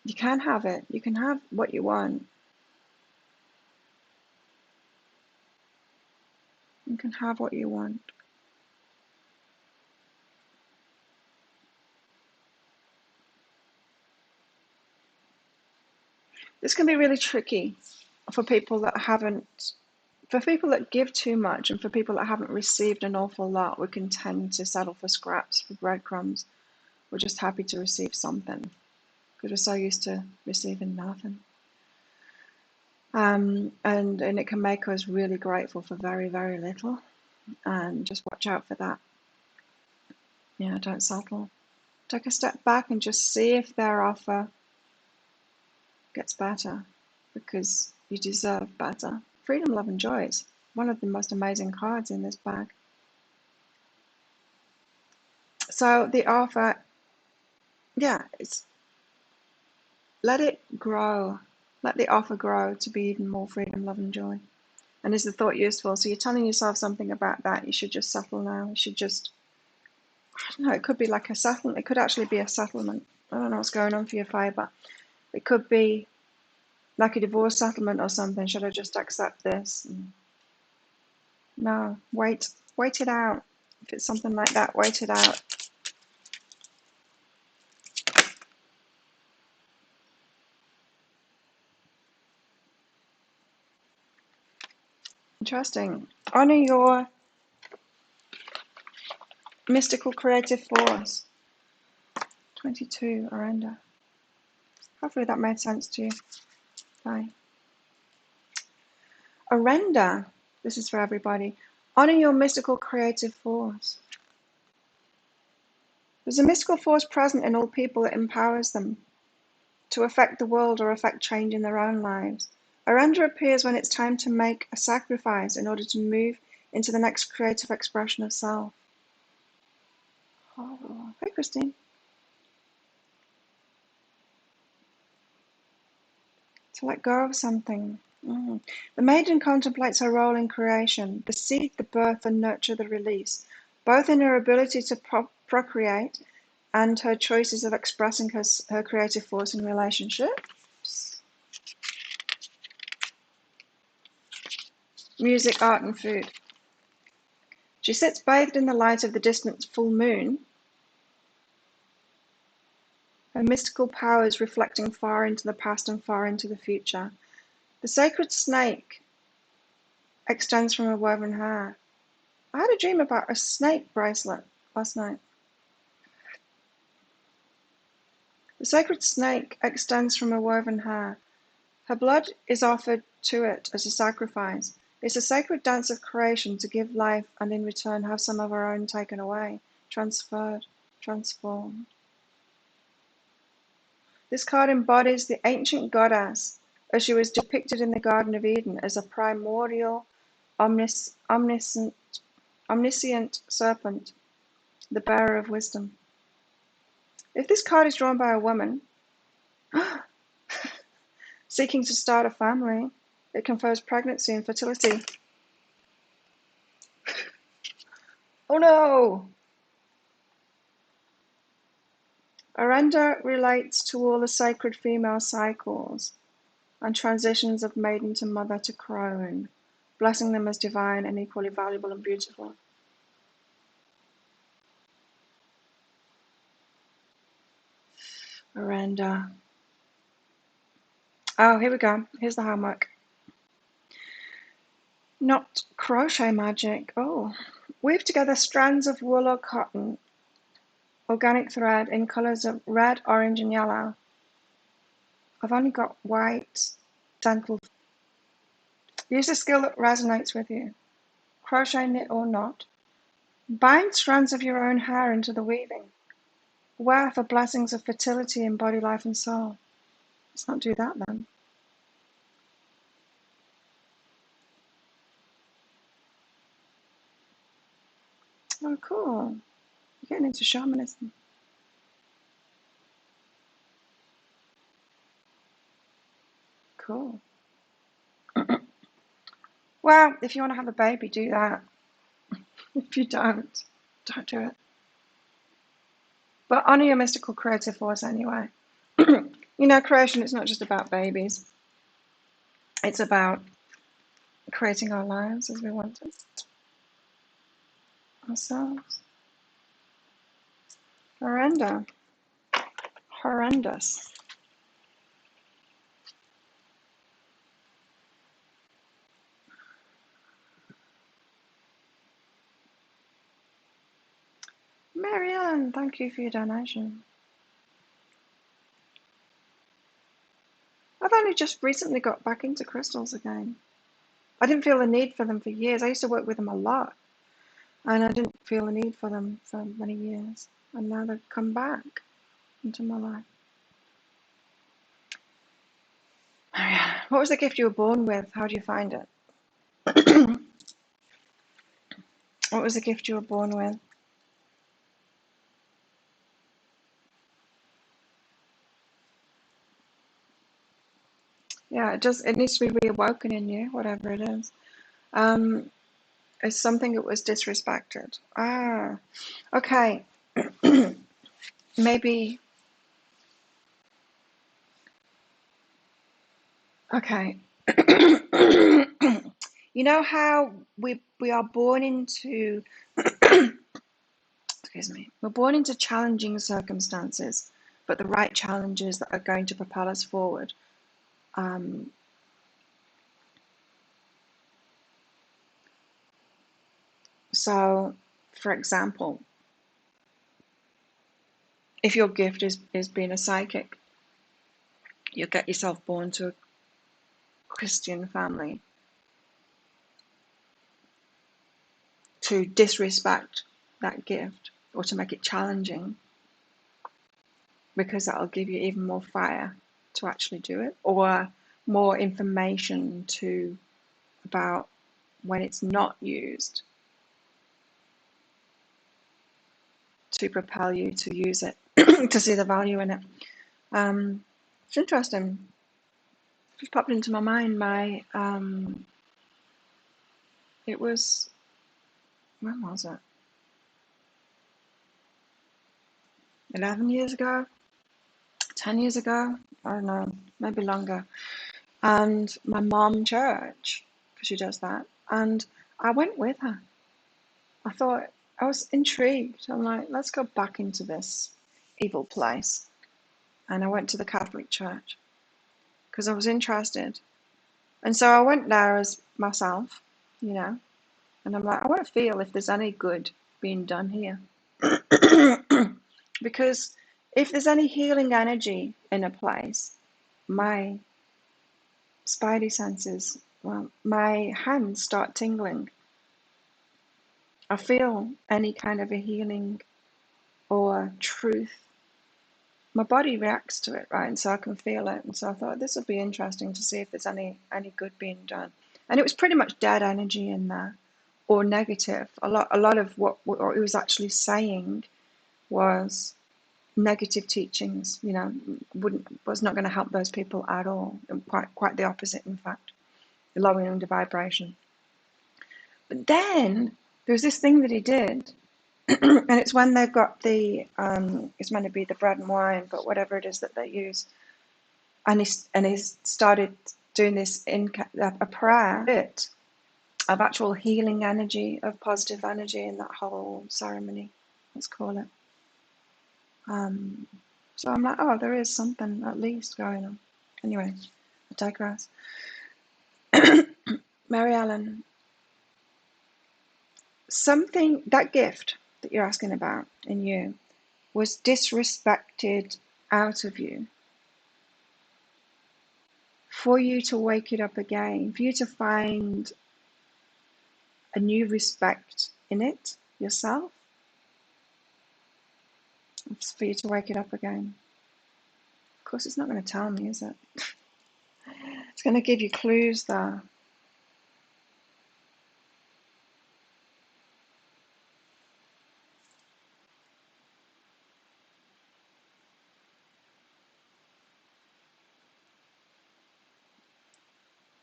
Speaker 1: You can have it. You can have what you want. You can have what you want. This can be really tricky for people that haven't, for people that give too much, and for people that haven't received an awful lot. We can tend to settle for scraps, for breadcrumbs. We're just happy to receive something because we're so used to receiving nothing. And it can make us really grateful for very, very little. And just watch out for that. Yeah, don't settle. Take a step back and just see if their offer gets better, because you deserve better. Freedom, love, and joy is one of the most amazing cards in this bag. So the offer, yeah, it's let it grow. Let the offer grow to be even more freedom, love, and joy. And is the thought useful? So you're telling yourself something about that. You should just settle now. You should just, I don't know, it could be like a settlement. It could actually be a settlement. I don't know what's going on for your fire, but it could be like a divorce settlement or something. Should I just accept this? No, wait it out. If it's something like that, wait it out. Interesting. Honor your mystical creative force. 22, Aranda. Hopefully that made sense to you. Bye. Aranda, this is for everybody. Honor your mystical creative force. There's a mystical force present in all people that empowers them to affect the world or affect change in their own lives. Aranda appears when it's time to make a sacrifice in order to move into the next creative expression of self. Oh, hey, Christine. To let go of something. The maiden contemplates her role in creation, the seed, the birth, and nurture, the release, both in her ability to procreate and her choices of expressing her creative force in relationships. Music, art, and food. She sits bathed in the light of the distant full moon, her mystical powers reflecting far into the past and far into the future. The sacred snake extends from her woven hair. I had a dream about a snake bracelet last night. The sacred snake extends from her woven hair. Her blood is offered to it as a sacrifice. It's a sacred dance of creation to give life and in return have some of her own taken away, transferred, transformed. This card embodies the ancient goddess as she was depicted in the Garden of Eden as a primordial, omniscient serpent, the bearer of wisdom. If this card is drawn by a woman seeking to start a family, it confers pregnancy and fertility. Oh no! Aranda relates to all the sacred female cycles and transitions of maiden to mother to crone, blessing them as divine and equally valuable and beautiful. Aranda. Oh, here we go. Here's the homework. Not crochet magic. Oh. Weave together strands of wool or cotton, organic thread in colors of red, orange, and yellow. I've only got white dental. Use a skill that resonates with you. Crochet, knit, or knot. Bind strands of your own hair into the weaving. Wow, for blessings of fertility in body, life, and soul. Let's not do that then. Oh, cool. You're getting into shamanism. Cool. Well, if you want to have a baby, do that. If you don't do it. But honor your mystical creative force anyway. You know, creation is not just about babies. It's about creating our lives as we want it ourselves. Horrendous. Marianne, thank you for your donation. I've only just recently got back into crystals again. I didn't feel the need for them for years. I used to work with them a lot, and I didn't feel the need for them for many years. And now they've come back into my life. Marianne, what was the gift you were born with? How do you find it? What was the gift you were born with? Yeah, it needs to be reawoken in you, whatever it is. It's something that was disrespected. Ah, okay. Maybe, okay. You know how we are born into, excuse me, we're born into challenging circumstances, but the right challenges that are going to propel us forward. So, for example, if your gift is being a psychic, you get yourself born to a Christian family. To disrespect that gift or to make it challenging, because that'll give you even more fire to actually do it, or more information about when it's not used to propel you to use it, to see the value in it. It's interesting. Just popped into my mind. It was, when was it? 11 years ago, 10 years ago, I don't know, maybe longer. And my mom church, because she does that, and I went with her. I thought, I was intrigued. I'm like, let's go back into this evil place. And I went to the Catholic church because I was interested. And so I went there as myself, you know, and I'm like, I want to feel if there's any good being done here. Because if there's any healing energy in a place, my spidey senses, well, my hands start tingling. I feel any kind of a healing or truth. My body reacts to it, right? And so I can feel it. And so I thought this would be interesting to see if there's any good being done. And it was pretty much dead energy in there, or negative. A lot of what it was actually saying was negative teachings. You know, was not going to help those people at all. And quite the opposite, in fact, lowering the vibration. But then there was this thing that he did, and it's when they've got the it's meant to be the bread and wine, but whatever it is that they use, and he's started doing this in a prayer bit of actual healing energy, of positive energy in that whole ceremony, let's call it. So I'm like, oh, there is something at least going on. Anyway, I digress. Mary Ellen, something, that gift that you're asking about in you was disrespected out of you for you to wake it up again, for you to find a new respect in it yourself. It's for you to wake it up again. Of course, it's not going to tell me, is it? It's going to give you clues though.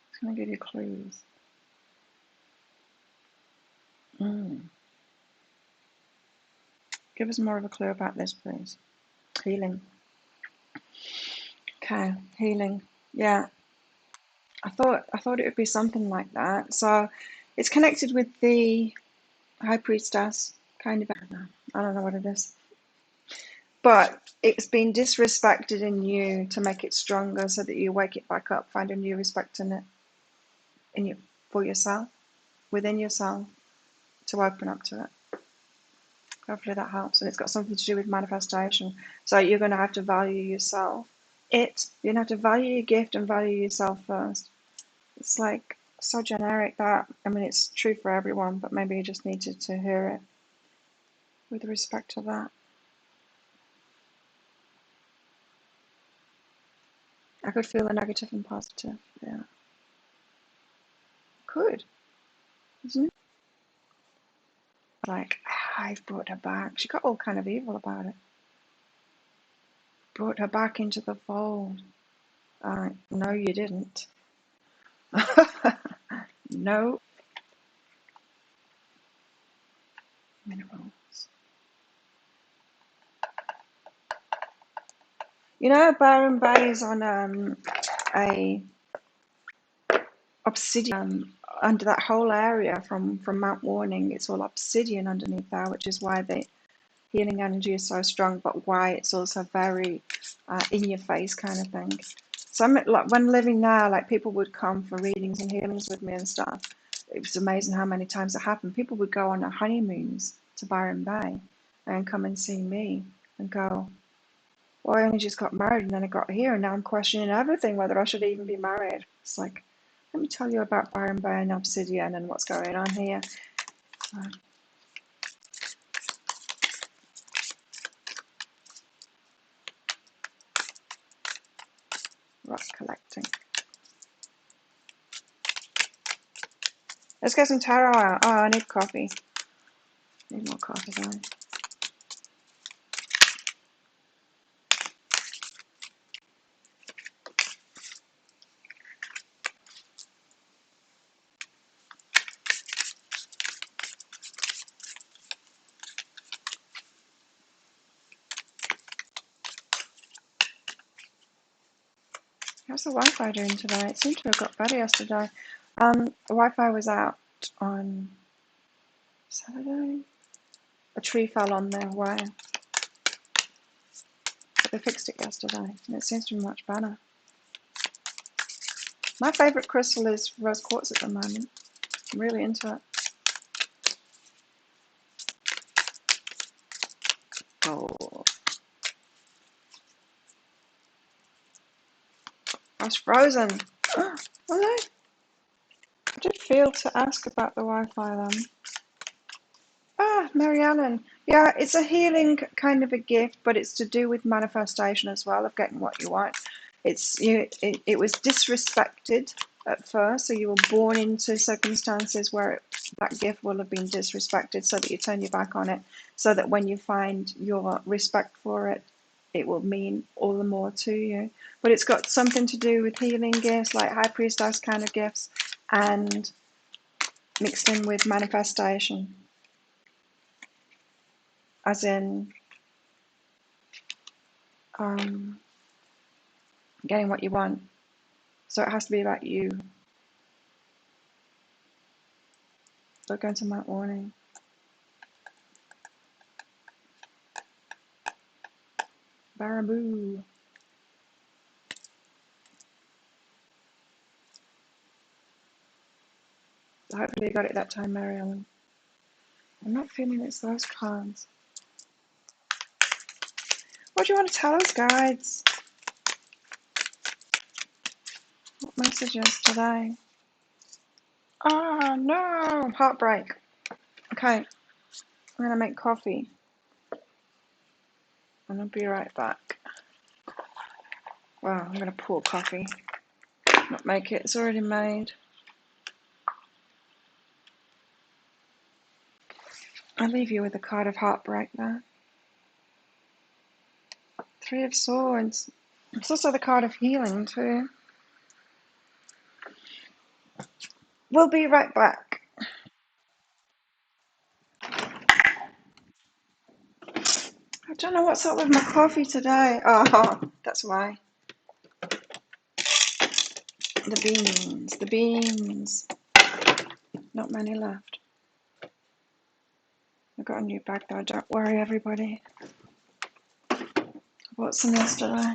Speaker 1: It's going to give you clues. Give us more of a clue about this, please. Healing. Okay, healing. Yeah, I thought it would be something like that. So it's connected with the High Priestess, kind of. I don't know what it is. But it's been disrespected in you to make it stronger so that you wake it back up, find a new respect in it, for yourself, within yourself, to open up to it. Hopefully that helps. And it's got something to do with manifestation. So you're going to have to value yourself. You're going to have to value your gift and value yourself first. It's like so generic that, I mean, it's true for everyone, but maybe you just needed to hear it with respect to that. I could feel the negative and positive. Yeah. Could, isn't it? Like, I've brought her back. She got all kind of evil about it. Brought her back into the fold. No, you didn't. No. Minerals. You know, Byron Bay is on a obsidian under that whole area from Mount Warning. It's all obsidian underneath there, which is why the healing energy is so strong, but why it's also very in your face kind of thing. So like, when living there, like people would come for readings and healings with me and stuff. It was amazing how many times it happened. People would go on their honeymoons to Byron Bay and come and see me and go, well, I only just got married and then I got here and now I'm questioning everything, whether I should even be married. It's like, let me tell you about Byron Bay and obsidian and what's going on here. Rock collecting. Let's get some tarot out. Oh, I need coffee. Need more coffee, guys. How's the Wi-Fi doing today? It seemed to have got better yesterday. The Wi-Fi was out on Saturday. A tree fell on their wire, but they fixed it yesterday, and it seems to be much better. My favourite crystal is rose quartz at the moment. I'm really into it. Oh, I was frozen. Oh, no. I did feel to ask about the Wi-Fi then. Mary Ellen. Yeah, it's a healing kind of a gift, but it's to do with manifestation as well, of getting what you want. It was disrespected at first, so you were born into circumstances where that gift will have been disrespected, so that you turn your back on it, so that when you find your respect for it, it will mean all the more to you. But it's got something to do with healing gifts, like high priestess kind of gifts, and mixed in with manifestation, as in getting what you want. So it has to be about you. So going to Mount Warning. Baraboo. So hopefully you got it that time, Mary Ellen. I'm not feeling it's those cards. What do you want to tell us, guides? What messages today? Oh no, heartbreak. Okay, I'm gonna make coffee. and I'll be right back. Wow, I'm going to pour coffee, not make it. It's already made. I'll leave you with a card of heartbreak there. Three of Swords. It's also the card of healing too. We'll be right back. I don't know what's up with my coffee today. Oh, that's why. The beans. Not many left. I got a new bag though, don't worry everybody. I bought some yesterday.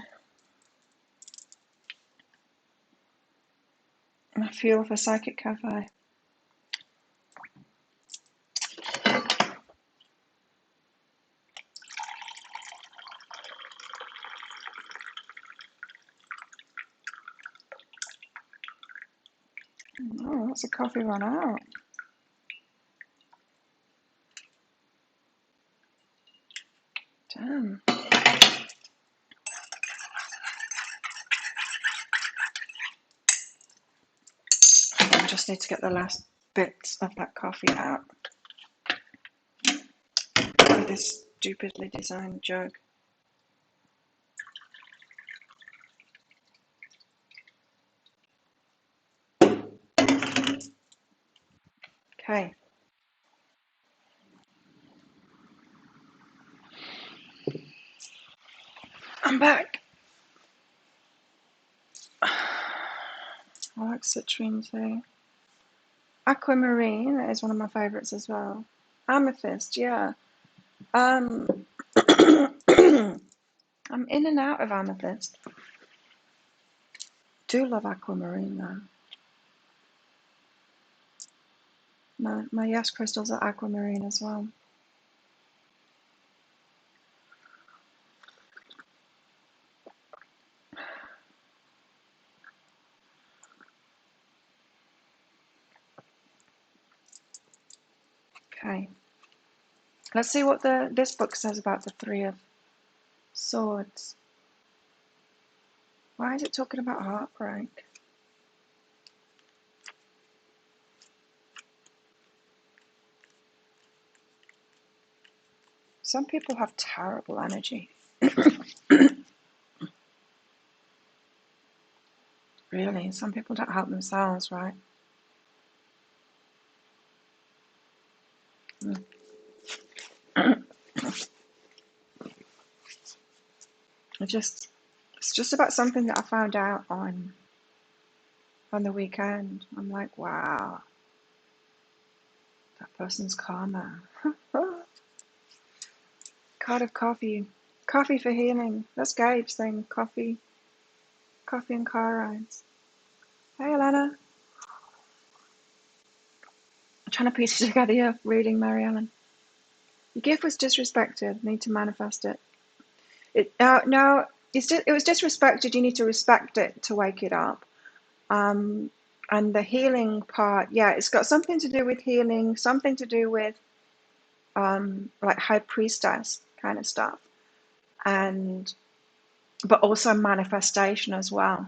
Speaker 1: And I fuel for Psychic Cafe. Oh, that's a coffee run out. Damn. I just need to get the last bits of that coffee out with this stupidly designed jug. Okay. I'm back. I like citrine too. Aquamarine is one of my favourites as well. Amethyst, yeah. I'm in and out of amethyst. Do love aquamarine though. My yes crystals are aquamarine as well. Okay. Let's see what this book says about the Three of Swords. Why is it talking about heartbreak? Some people have terrible energy. Really, some people don't help themselves, right? It's just about something that I found out on the weekend. I'm like, wow, that person's karma. Card of coffee. Coffee for healing. That's Gabe saying coffee and car rides. Hey Alana. I'm trying to piece it together here, reading Mary Ellen. Your gift was disrespected, need to manifest it. It was disrespected, you need to respect it to wake it up. And the healing part, yeah, it's got something to do with healing, something to do with like high priestess kind of stuff. But also manifestation as well.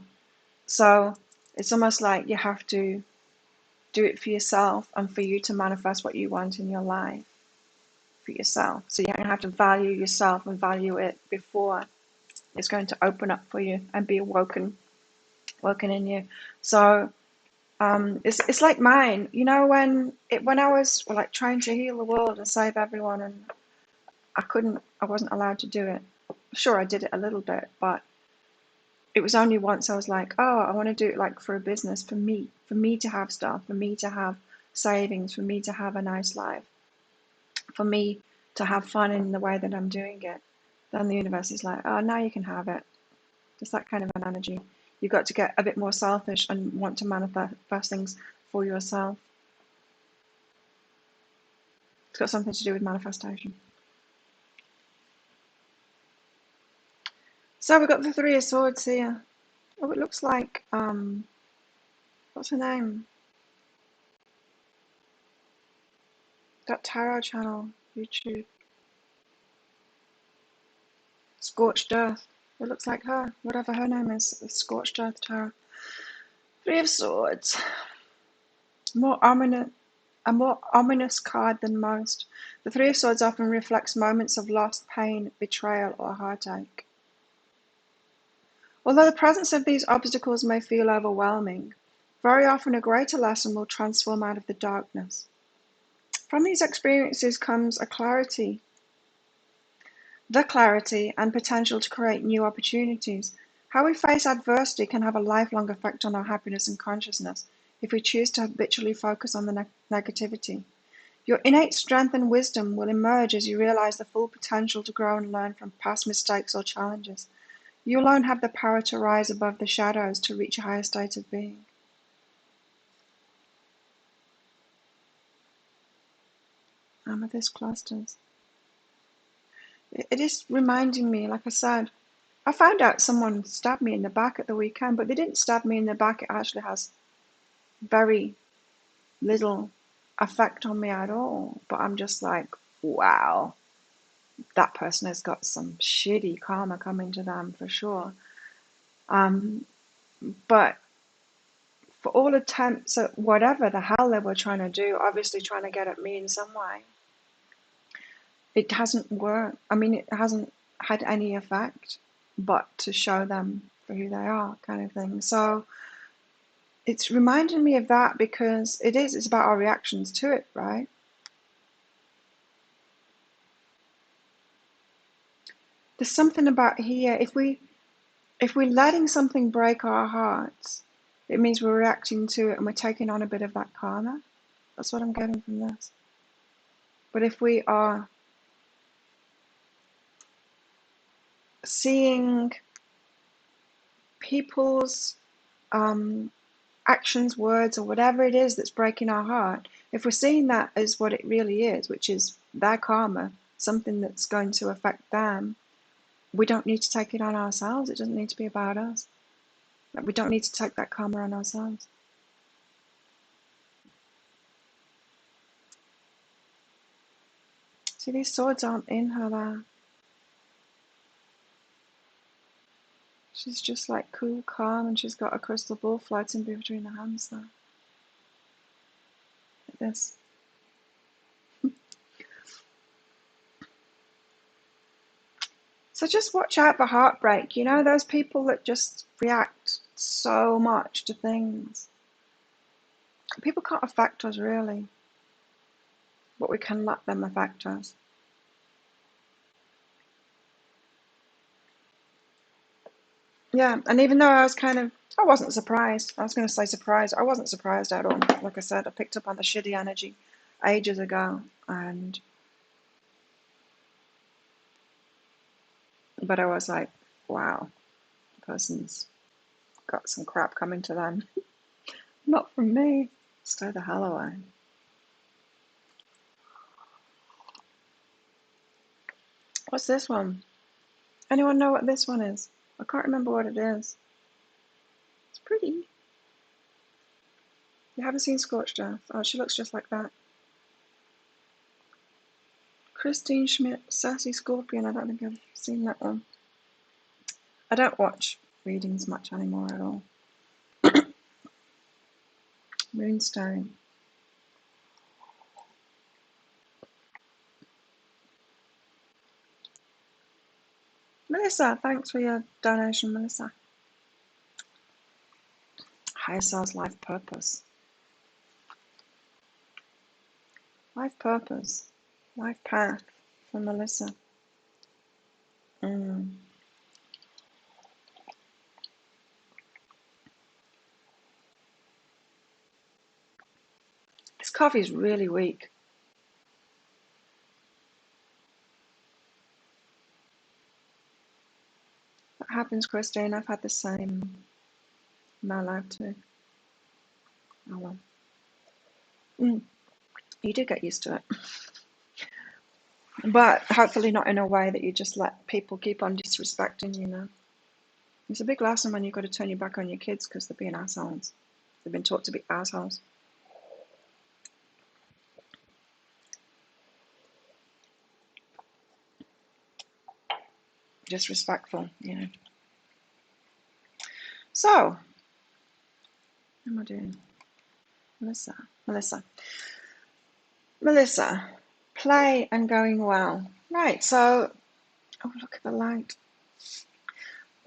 Speaker 1: So it's almost like you have to do it for yourself and for you to manifest what you want in your life for yourself. So you're going to have to value yourself and value it before it's going to open up for you and be awoken in you. So it's like mine, you know, when I was like trying to heal the world and save everyone, and I wasn't allowed to do it. Sure, I did it a little bit, but it was only once I was like, oh, I want to do it like for a business, for me to have stuff, for me to have savings, for me to have a nice life, for me to have fun in the way that I'm doing it. Then the universe is like, oh, now you can have it. Just that kind of an energy. You've got to get a bit more selfish and want to manifest things for yourself. It's got something to do with manifestation. So we've got the Three of Swords here. Oh, it looks like, what's her name? That tarot channel, YouTube. Scorched Earth. It looks like her, whatever her name is, Scorched Earth Tarot. Three of Swords. A more ominous card than most. The Three of Swords often reflects moments of loss, pain, betrayal, or heartache. Although the presence of these obstacles may feel overwhelming, very often a greater lesson will transform out of the darkness. From these experiences comes the clarity and potential to create new opportunities. How we face adversity can have a lifelong effect on our happiness and consciousness if we choose to habitually focus on the negativity. Your innate strength and wisdom will emerge as you realize the full potential to grow and learn from past mistakes or challenges. You alone have the power to rise above the shadows to reach a higher state of being. Amethyst clusters. It is reminding me, like I said, I found out someone stabbed me in the back at the weekend, but they didn't stab me in the back. It actually has very little effect on me at all. But I'm just like, wow, that person has got some shitty karma coming to them for sure. But for all attempts at whatever the hell they were trying to do, obviously trying to get at me in some way, it hasn't worked. I mean, it hasn't had any effect but to show them for who they are, kind of thing. So it's reminding me of that because it's about our reactions to it, right? There's something about here, if we're letting something break our hearts, it means we're reacting to it and we're taking on a bit of that karma. That's what I'm getting from this. But if we are seeing people's actions, words, or whatever it is that's breaking our heart, if we're seeing that as what it really is, which is their karma, something that's going to affect them, we don't need to take it on ourselves. It doesn't need to be about us. We don't need to take that karma on ourselves. See, these swords aren't in her there. She's just like cool, calm, and she's got a crystal ball floating between her hands there. Like this. So just watch out for heartbreak. You know, those people that just react so much to things. People can't affect us really, but we can let them affect us. Yeah, and even though I wasn't surprised. I was going to say surprised. I wasn't surprised at all. Like I said, I picked up on the shitty energy ages ago, but I was like, wow, the person's got some crap coming to them. Not from me. Stay the hell away. What's this one? Anyone know what this one is? I can't remember what it is. It's pretty. You haven't seen Scorched Earth? Oh, she looks just like that. Christine Schmidt, Sassy Scorpion. I don't think I've seen that one. I don't watch readings much anymore at all. Moonstone. Melissa, thanks for your donation, Melissa. Higher Self's Life Purpose. Life Purpose. Life Path for Melissa. This coffee's really weak. What happens, Christine? I've had the same in my life too. Oh well. You do get used to it. But hopefully not in a way that you just let people keep on disrespecting you now. It's a big lesson when you've got to turn your back on your kids because they're being assholes. They've been taught to be assholes. just respectful, So, how am I doing? Melissa, play and going well. Right, so, oh, look at the light.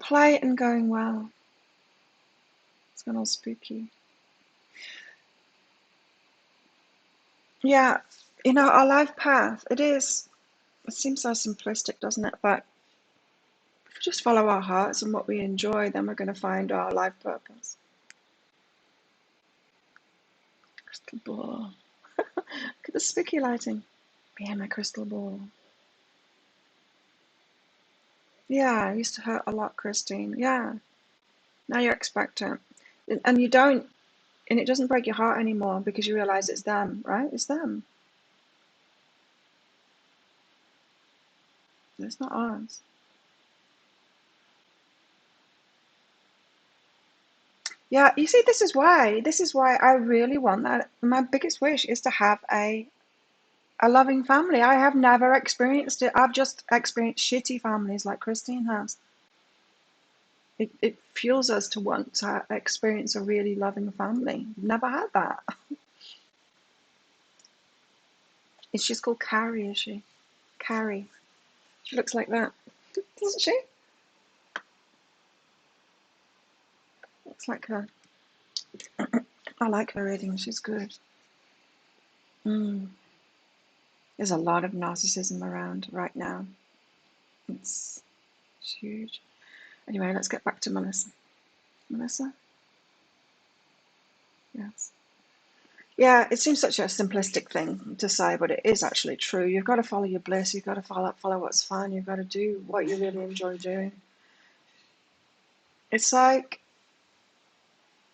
Speaker 1: Play and going well. It's gone all spooky. Yeah, our life path, it seems so simplistic, doesn't it? But if we just follow our hearts and what we enjoy, then we're going to find our life purpose. Crystal ball. Look at the spooky lighting behind my crystal ball. Yeah, it used to hurt a lot, Christine. Yeah, now you're expectant. And it doesn't break your heart anymore because you realize it's them, right? It's them. It's not ours. Yeah, you see, this is why I really want that. My biggest wish is to have a loving family. I have never experienced it. I've just experienced shitty families like Christine has. It fuels us to want to experience a really loving family. Never had that. She's called Carrie, is she? Carrie. She looks like that, doesn't she? Looks like her. I like her reading. She's good. There's a lot of narcissism around right now. It's huge. Anyway, let's get back to Melissa. Melissa? Yes. Yeah, it seems such a simplistic thing to say, but it is actually true. You've got to follow your bliss. You've got to follow what's fun. You've got to do what you really enjoy doing. It's like,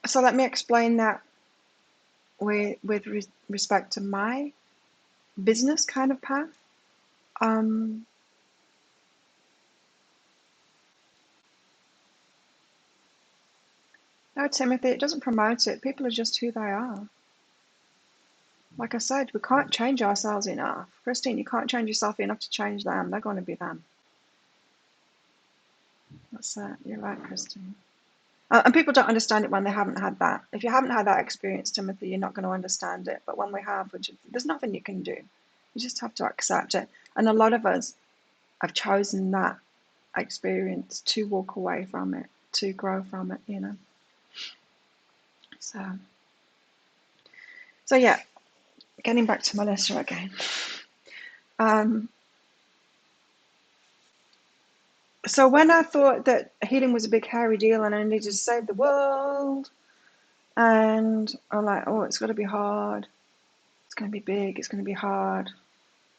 Speaker 1: so let me explain that with respect to my business kind of path. No, Timothy, it doesn't promote it. People are just who they are. Like I said, we can't change ourselves enough. Christine, you can't change yourself enough to change them. They're going to be them. That's it. You're right, Christine. And people don't understand it when they haven't had that. If you haven't had that experience, Timothy, you're not going to understand it. But when we have, there's nothing you can do. You just have to accept it. And a lot of us have chosen that experience to walk away from it, to grow from it, So yeah, getting back to Melissa again. So when I thought that healing was a big hairy deal and I needed to save the world, and I'm like, oh, it's got to be hard. It's going to be big. It's going to be hard.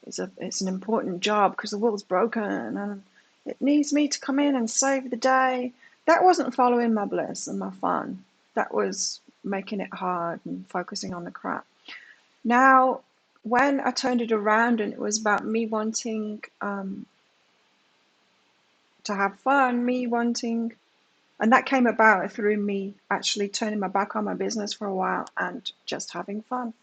Speaker 1: It's an important job because the world's broken and it needs me to come in and save the day. That wasn't following my bliss and my fun. That was making it hard and focusing on the crap. Now, when I turned it around and it was about me wanting to have fun, and that came about through me actually turning my back on my business for a while and just having fun.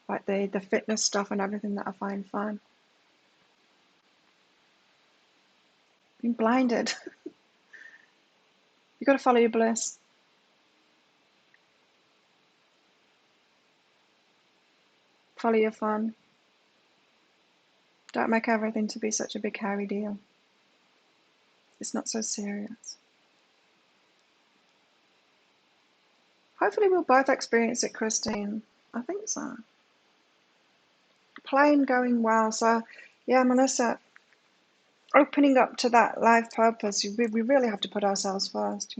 Speaker 1: Like the fitness stuff and everything that I find fun. Being blinded. You got to follow your bliss. Follow your fun. Don't make everything to be such a big hairy deal. It's not so serious. Hopefully we'll both experience it, Christine. I think so. Playing going well. So yeah, Melissa, opening up to that life purpose, we really have to put ourselves first,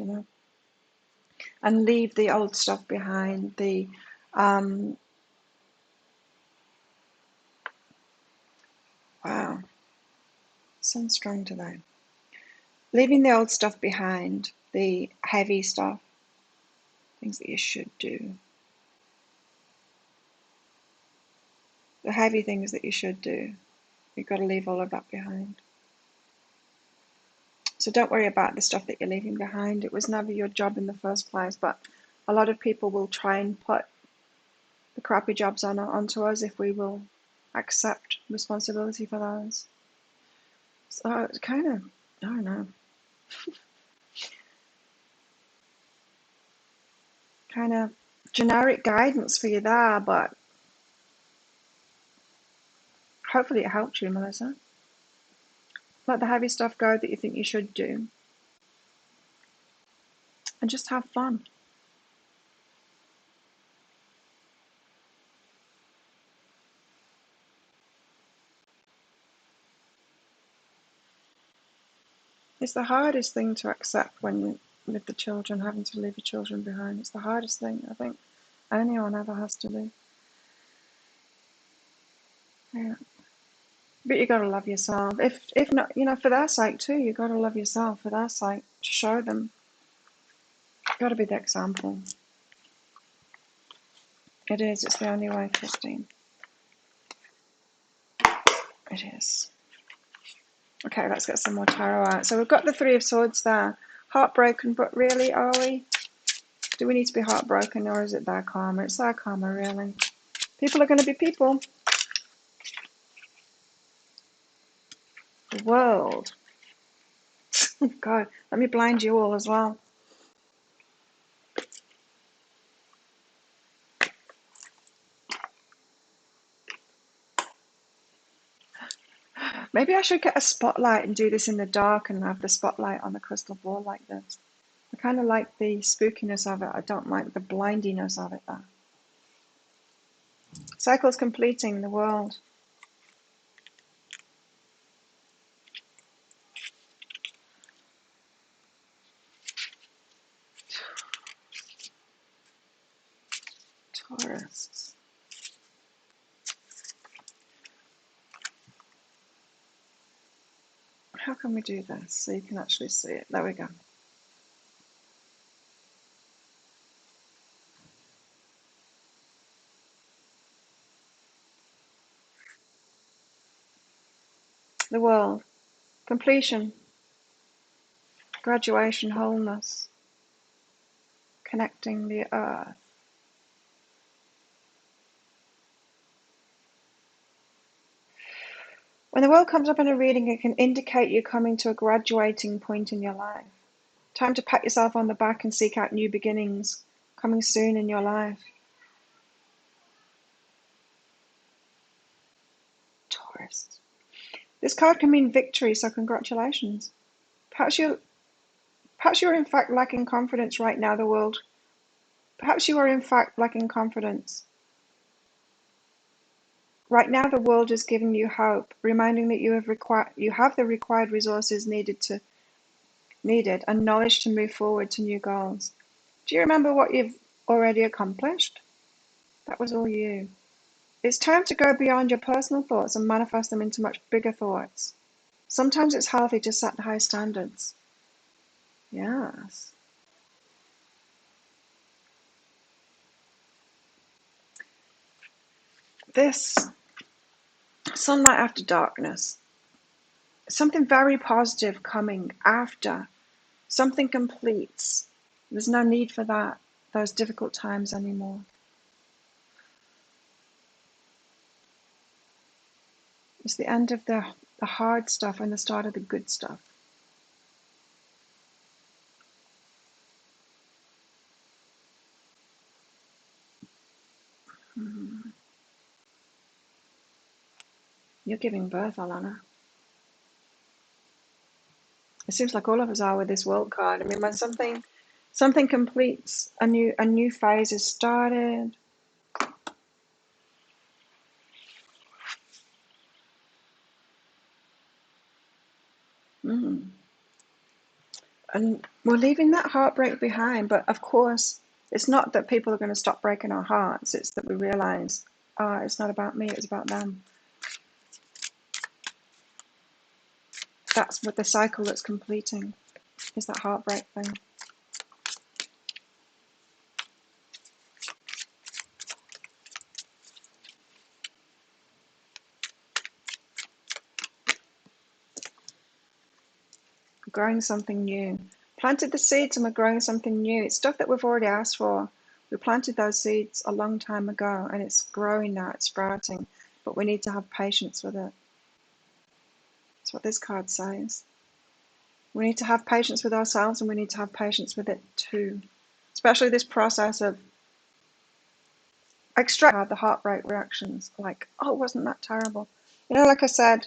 Speaker 1: and leave the old stuff behind. Wow, sounds strong today. Leaving the old stuff behind, the heavy stuff, things that you should do. The heavy things that you should do. You've got to leave all of that behind. So don't worry about the stuff that you're leaving behind. It was never your job in the first place, but a lot of people will try and put the crappy jobs onto us if we will accept responsibility for those. So it's kind of, I don't know, kind of generic guidance for you there, but hopefully it helped you, Melissa. Let the heavy stuff go that you think you should do, and just have fun. It's the hardest thing to accept when you with the children, having to leave your children behind. It's the hardest thing I think anyone ever has to do. Yeah. But you gotta love yourself. If not, for their sake too, you gotta love yourself for their sake. To show them. Gotta be the example. It is, it's the only way, Christine. It is. Okay, let's get some more tarot out. So we've got the Three of Swords there. Heartbroken, but really, are we? Do we need to be heartbroken, or is it their karma? It's their karma, really. People are going to be people. The world. God, let me blind you all as well. Maybe I should get a spotlight and do this in the dark and have the spotlight on the crystal ball like this. I kind of like the spookiness of it. I don't like the blindiness of it there. Cycles completing the world. Taurus. How can we do this so you can actually see it? There we go. The world. Completion. Graduation, wholeness. Connecting the earth. When the world comes up in a reading, it can indicate you're coming to a graduating point in your life. Time to pat yourself on the back and seek out new beginnings coming soon in your life. Taurus. This card can mean victory, so congratulations. Perhaps you're in fact lacking confidence right now, the world. Perhaps you are in fact lacking confidence. Right now the world is giving you hope, reminding that you have the required resources needed and knowledge to move forward to new goals. Do you remember what you've already accomplished? That was all you. It's time to go beyond your personal thoughts and manifest them into much bigger thoughts. Sometimes it's healthy to set high standards. Yes. This sunlight after darkness. Something very positive coming after. Something completes. There's no need for those difficult times anymore. It's the end of the hard stuff and the start of the good stuff. You're giving birth, Alana. It seems like all of us are with this world card. I mean, when something completes, a new phase is started. And we're leaving that heartbreak behind, but of course, it's not that people are going to stop breaking our hearts. It's that we realize, it's not about me, it's about them. That's what the cycle that's completing, is that heartbreak thing. Growing something new. Planted the seeds and we're growing something new. It's stuff that we've already asked for. We planted those seeds a long time ago and it's growing now, it's sprouting, but we need to have patience with it. That's what this card says. We need to have patience with ourselves, and we need to have patience with it too. Especially this process of extract the heartbreak reactions. Like, oh, wasn't that terrible? Like I said,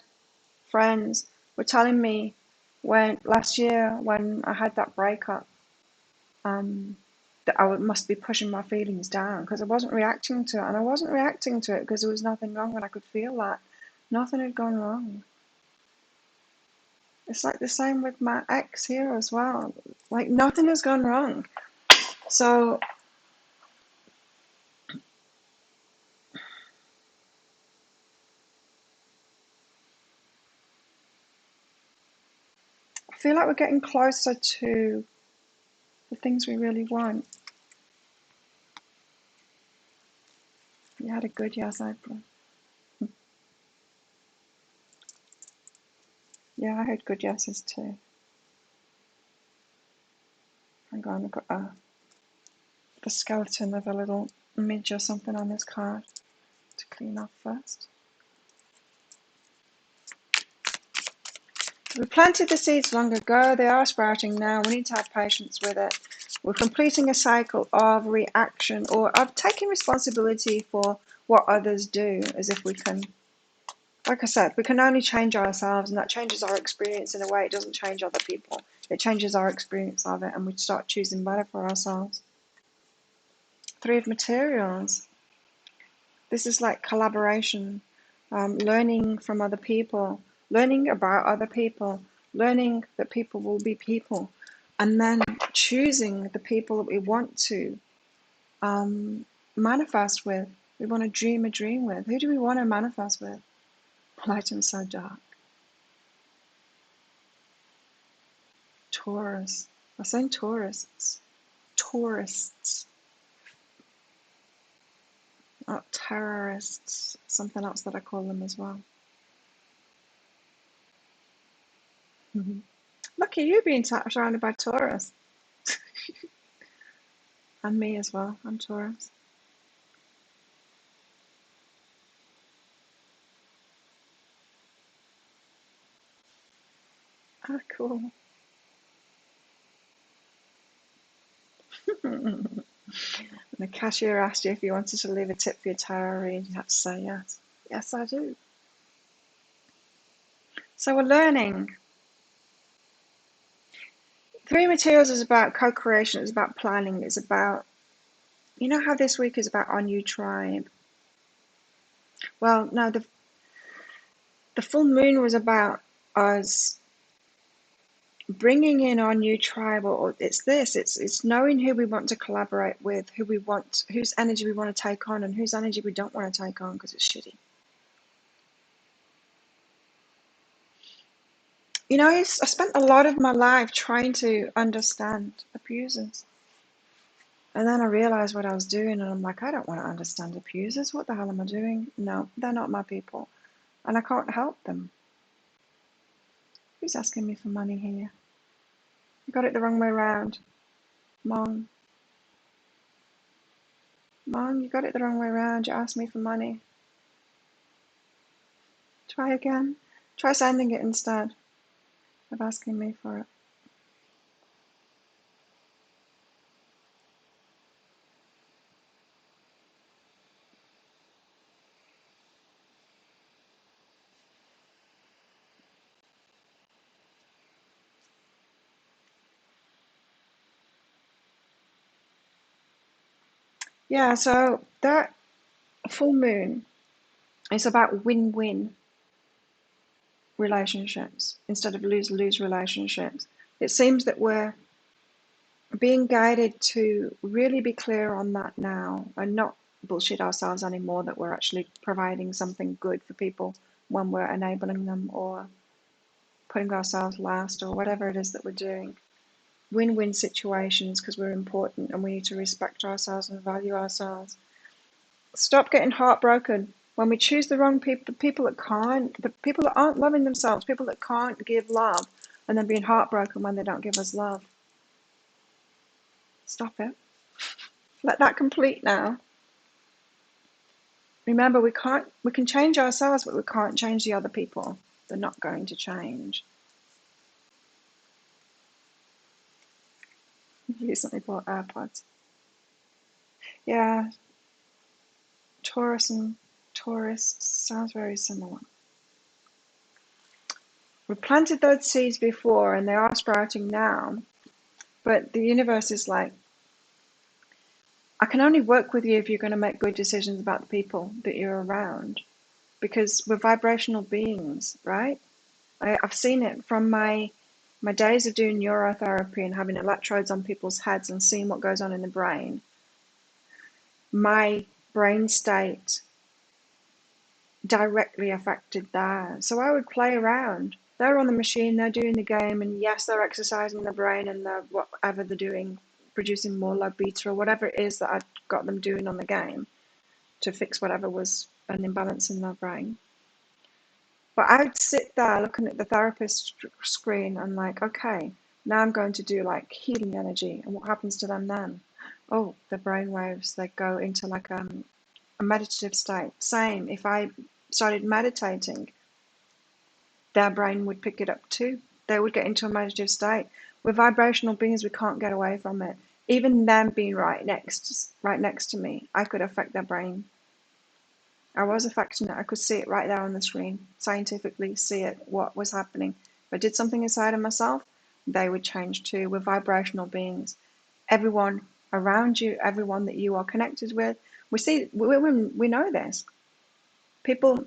Speaker 1: friends were telling me when last year when I had that breakup, that I must be pushing my feelings down because I wasn't reacting to it. And I wasn't reacting to it because there was nothing wrong, and I could feel that nothing had gone wrong. It's like the same with my ex here as well. Like, nothing has gone wrong. So I feel like we're getting closer to the things we really want. You had a good yes, April. Yeah, I heard good yeses too. Hang on, I've got the skeleton of a little midge or something on this card to clean off first. We planted the seeds long ago. They are sprouting now. We need to have patience with it. We're completing a cycle of reaction or of taking responsibility for what others do, as if we can, like I said, we can only change ourselves, and that changes our experience in a way. It doesn't change other people. It changes our experience of it, and we start choosing better for ourselves. Three of Materials. This is like collaboration, learning from other people, learning about other people, learning that people will be people, and then choosing the people that we want to manifest with. We want to dream a dream with. Who do we want to manifest with? Light and so dark. Taurus. I'm saying tourists. Tourists. Not terrorists. Something else that I call them as well. Look at you being surrounded by Taurus. And me as well. I'm Taurus. Ah, cool. The cashier asked you if you wanted to leave a tip for your tarot read. You have to say yes. Yes, I do. So we're learning. Three Materials is about co-creation. It's about planning. It's about, you know how this week is about our new tribe? Well, no, the full moon was about us bringing in our new tribe, or it's knowing who we want to collaborate with, whose energy we want to take on, and whose energy we don't want to take on because it's shitty. I spent a lot of my life trying to understand abusers, and then I realized what I was doing, and I'm like, I don't want to understand abusers. What the hell am I doing? No, they're not my people, and I can't help them. Who's asking me for money here? You got it the wrong way around. Mom, you got it the wrong way around. You asked me for money. Try again. Try sending it instead of asking me for it. Yeah, so that full moon is about win-win relationships instead of lose-lose relationships. It seems that we're being guided to really be clear on that now and not bullshit ourselves anymore, that we're actually providing something good for people when we're enabling them or putting ourselves last or whatever it is that we're doing. Win-win situations because we're important and we need to respect ourselves and value ourselves. Stop getting heartbroken when we choose the wrong people, the people that aren't loving themselves, people that can't give love, and then being heartbroken when they don't give us love. Stop it. Let that complete now. Remember, we can change ourselves, but we can't change the other people they're not going to change. You recently bought AirPods. Yeah, Taurus and tourists sounds very similar. We planted those seeds before and they are sprouting now, but the universe is like, I can only work with you if you're going to make good decisions about the people that you're around, because we're vibrational beings, right? I've seen it from my days of doing neurotherapy and having electrodes on people's heads and seeing what goes on in the brain. My brain state directly affected theirs. So I would play around. They're on the machine, they're doing the game, and yes, they're exercising their brain and they're whatever they're doing, producing more low beta or whatever it is that I'd got them doing on the game to fix whatever was an imbalance in their brain. But I would sit there looking at the therapist screen and like, okay, now I'm going to do like healing energy. And what happens to them then? Oh, the brain waves, they go into like a meditative state. Same, if I started meditating, their brain would pick it up too. They would get into a meditative state. We're vibrational beings, we can't get away from it. Even them being right next to me, I could affect their brain. I was affecting it. I could see it right there on the screen, scientifically see it, what was happening. If I did something inside of myself, they would change too. We're vibrational beings. Everyone around you, everyone that you are connected with, we know this. People,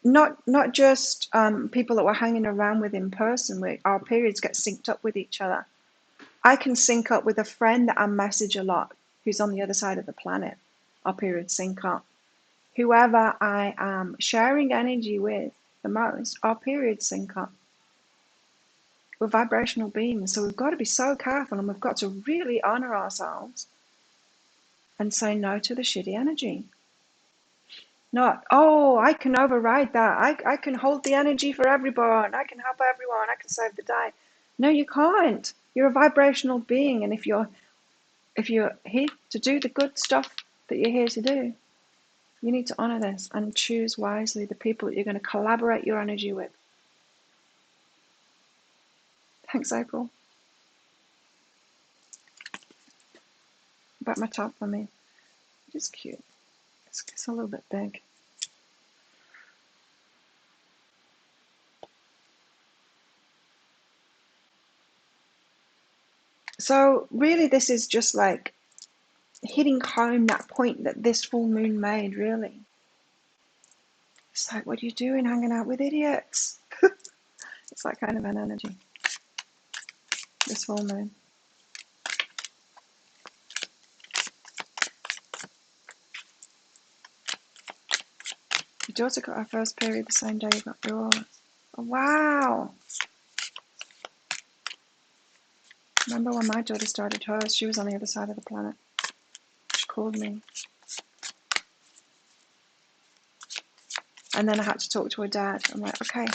Speaker 1: not just people that we're hanging around with in person, our periods get synced up with each other. I can sync up with a friend that I message a lot who's on the other side of the planet. Our periods sync up. Whoever I am sharing energy with the most, our periods sync up. We're vibrational beings, so we've got to be so careful and we've got to really honor ourselves and say no to the shitty energy. Not, oh, I can override that. I can hold the energy for everyone. I can help everyone. I can save the day. No, you can't. You're a vibrational being, and if you're here to do the good stuff that you're here to do, you need to honor this and choose wisely the people that you're going to collaborate your energy with. Thanks, April. About my top for me. It's cute. It's a little bit big. So really this is just like hitting home that point that this full moon made, really. It's like, what are you doing hanging out with idiots? It's that kind of an energy. This full moon. Your daughter got her first period the same day you got yours. Oh, wow. Remember when my daughter started hers, she was on the other side of the planet. She called me. And then I had to talk to her dad. I'm like, okay,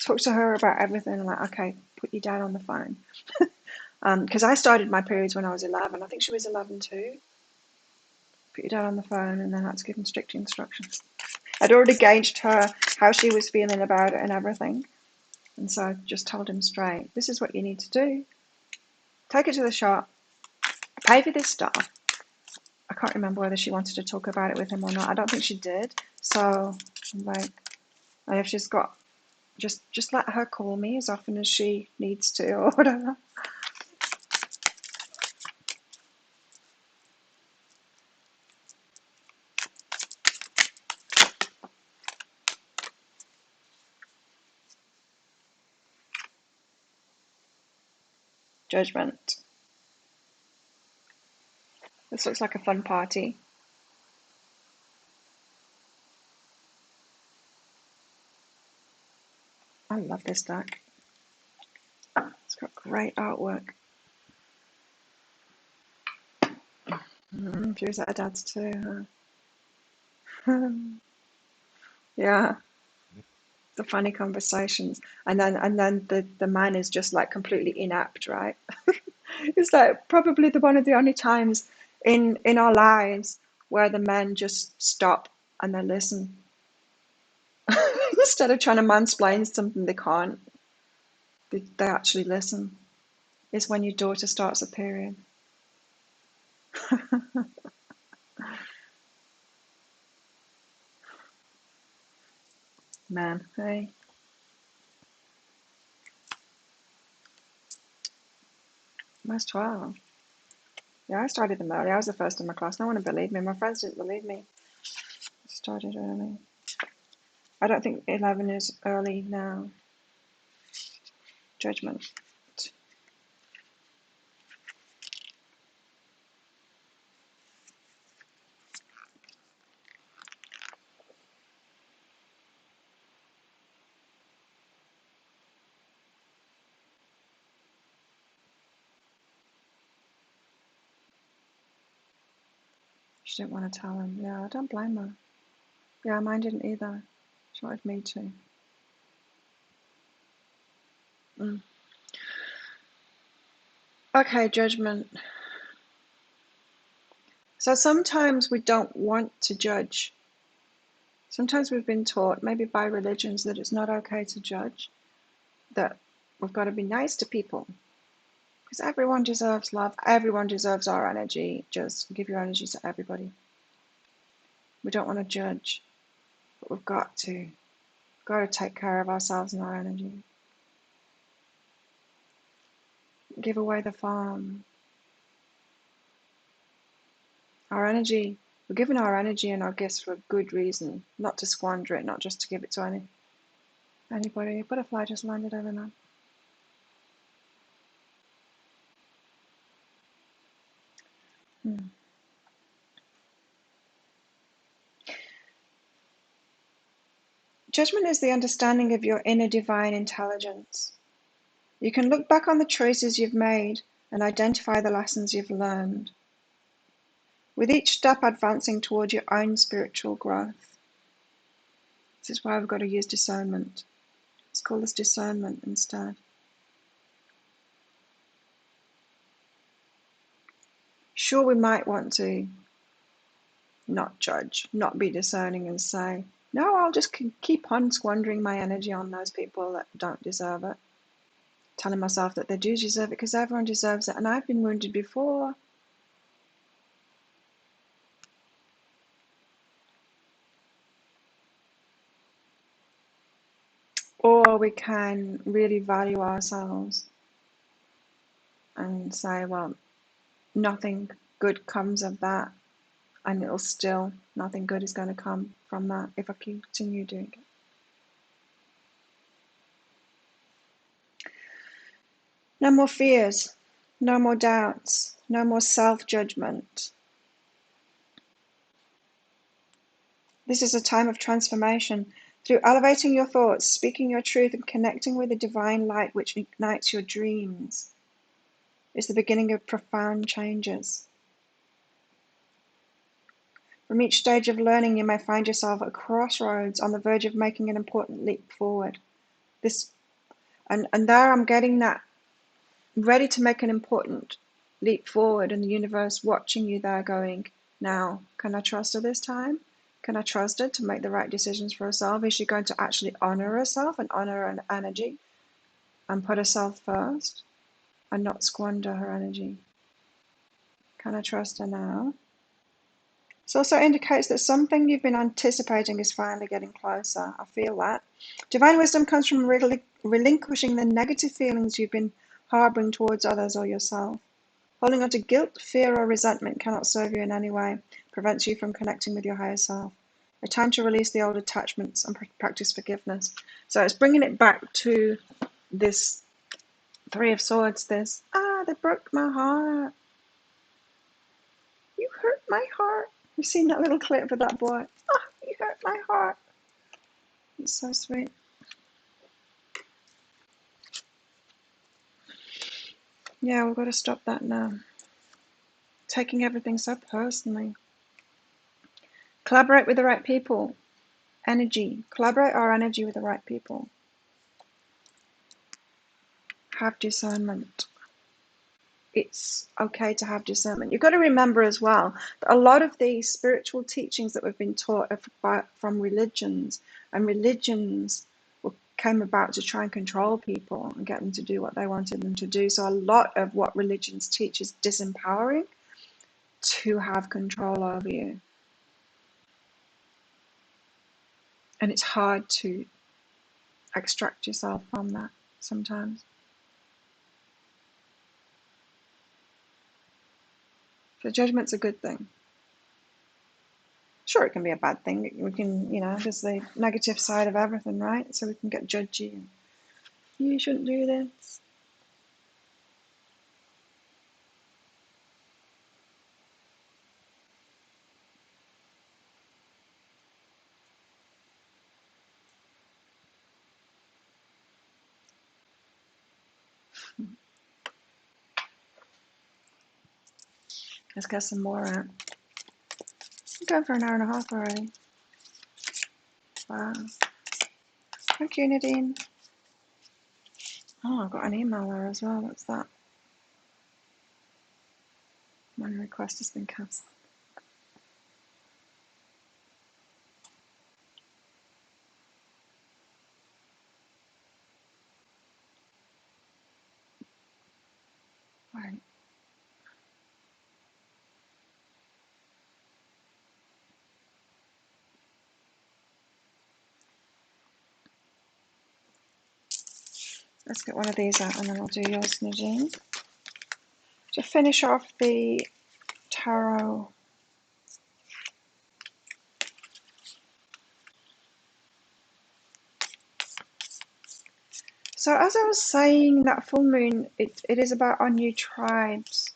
Speaker 1: talk to her about everything. I'm like, okay, put your dad on the phone. Because I started my periods when I was 11. I think she was 11 too. Put your dad on the phone, and then I had to give him strict instructions. I'd already gauged her, how she was feeling about it and everything. And so I just told him straight, this is what you need to do. Take it to the shop. Pay for this stuff. I can't remember whether she wanted to talk about it with him or not. I don't think she did. So I'm like, and if she's got, just let her call me as often as she needs to or whatever. Judgment. This looks like a fun party. I love this deck. It's got great artwork. She was at her dad's too. Huh? Yeah, the funny conversations, and then the man is just like completely inept, right? It's like probably one of the only times in our lives where the men just stop and they listen. Instead of trying to mansplain something they can't, they actually listen. Is when your daughter starts a period. Man, hey. I was 12. Yeah, I started them early. I was the first in my class. No one believed me. My friends didn't believe me. I started early. I don't think 11 is early now. Judgment. She didn't want to tell him. Yeah, I don't blame her. Yeah, mine didn't either. She wanted me to. Okay, judgment. So sometimes we don't want to judge. Sometimes we've been taught, maybe by religions, that it's not okay to judge, that we've got to be nice to people. Because everyone deserves love. Everyone deserves our energy. Just give your energy to everybody. We don't want to judge, but we've got to. We've got to take care of ourselves and our energy. Give away the farm. Our energy, we're giving our energy and our gifts for a good reason, not to squander it, not just to give it to anybody. A butterfly just landed over now. Judgment is the understanding of your inner divine intelligence. You can look back on the choices you've made and identify the lessons you've learned, with each step advancing toward your own spiritual growth. This is why we've got to use discernment. Let's call this discernment instead. Sure, we might want to not judge, not be discerning and say, no, I'll just keep on squandering my energy on those people that don't deserve it. Telling myself that they do deserve it because everyone deserves it and I've been wounded before. Or we can really value ourselves and say, well, nothing good comes of that, and it'll still, nothing good is going to come from that if I continue doing it. No more fears, no more doubts, no more self-judgment. This is a time of transformation. Through elevating your thoughts, speaking your truth, and connecting with the divine light which ignites your dreams is the beginning of profound changes. From each stage of learning, you may find yourself at a crossroads on the verge of making an important leap forward. And there I'm getting that, ready to make an important leap forward, and the universe watching you there going, now, can I trust her this time? Can I trust her to make the right decisions for herself? Is she going to actually honor herself and honor her energy and put herself first and not squander her energy? Can I trust her now? This also indicates that something you've been anticipating is finally getting closer. I feel that. Divine wisdom comes from relinquishing the negative feelings you've been harboring towards others or yourself. Holding on to guilt, fear, or resentment cannot serve you in any way, prevents you from connecting with your higher self. A time to release the old attachments and practice forgiveness. So it's bringing it back to this Three of Swords, this, they broke my heart. You hurt my heart. You've seen that little clip of that boy. Oh, you hurt my heart. It's so sweet. Yeah, we've got to stop that now. Taking everything so personally. Collaborate with the right people. Energy. Collaborate our energy with the right people. Have discernment. it's okay to have discernment. You've got to remember as well that a lot of these spiritual teachings that we've been taught are from religions, and religions came about to try and control people and get them to do what they wanted them to do. So a lot of what religions teach is disempowering to have control over you. And it's hard to extract yourself from that sometimes. So judgment's a good thing. Sure, it can be a bad thing. We can, there's the negative side of everything, right? So we can get judgy and you shouldn't do this. Let's get some more out. I'm going for an hour and a half already. Wow. Thank you, Nadine. Oh, I've got an email there as well. What's that? My request has been cancelled. Right. Let's get one of these out and then I'll do yours, Nadine. To finish off the tarot. So as I was saying, that full moon, it is about our new tribes.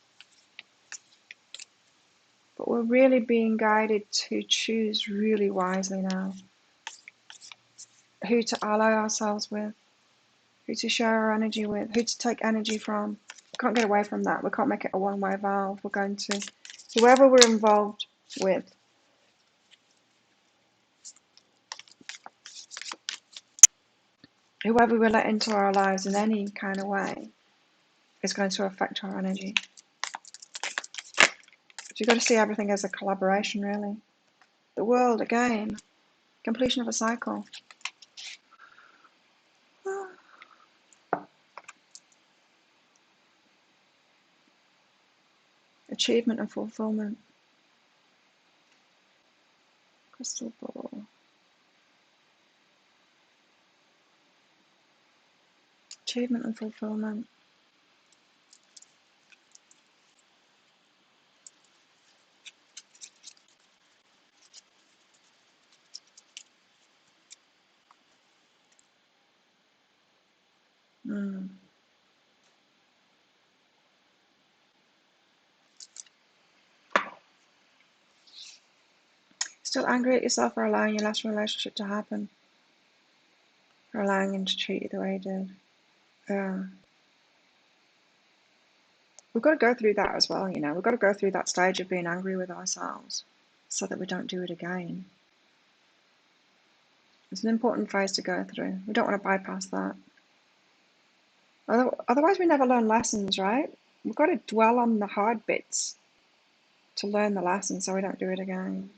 Speaker 1: But we're really being guided to choose really wisely now. Who to ally ourselves with, who to share our energy with, who to take energy from. We can't get away from that. We can't make it a one-way valve. We're going to, whoever we're involved with, whoever we let into our lives in any kind of way is going to affect our energy. So you've got to see everything as a collaboration, really. The world, again, completion of a cycle. Achievement and fulfillment. Crystal ball. Achievement and fulfillment. Still angry at yourself for allowing your last relationship to happen, for allowing him to treat you the way he did. Yeah. We've got to go through that as well, We've got to go through that stage of being angry with ourselves so that we don't do it again. It's an important phase to go through. We don't want to bypass that. Otherwise, we never learn lessons, right? We've got to dwell on the hard bits to learn the lesson so we don't do it again.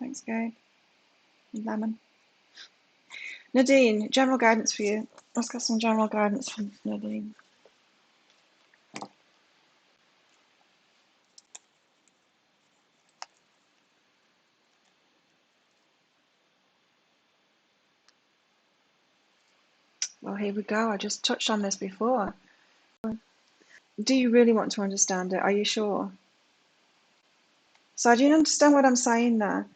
Speaker 1: Thanks, Gabe. Lemon. Nadine, general guidance for you. Let's get some general guidance from Nadine. Well, here we go. I just touched on this before. Do you really want to understand it? Are you sure? So do you understand what I'm saying there?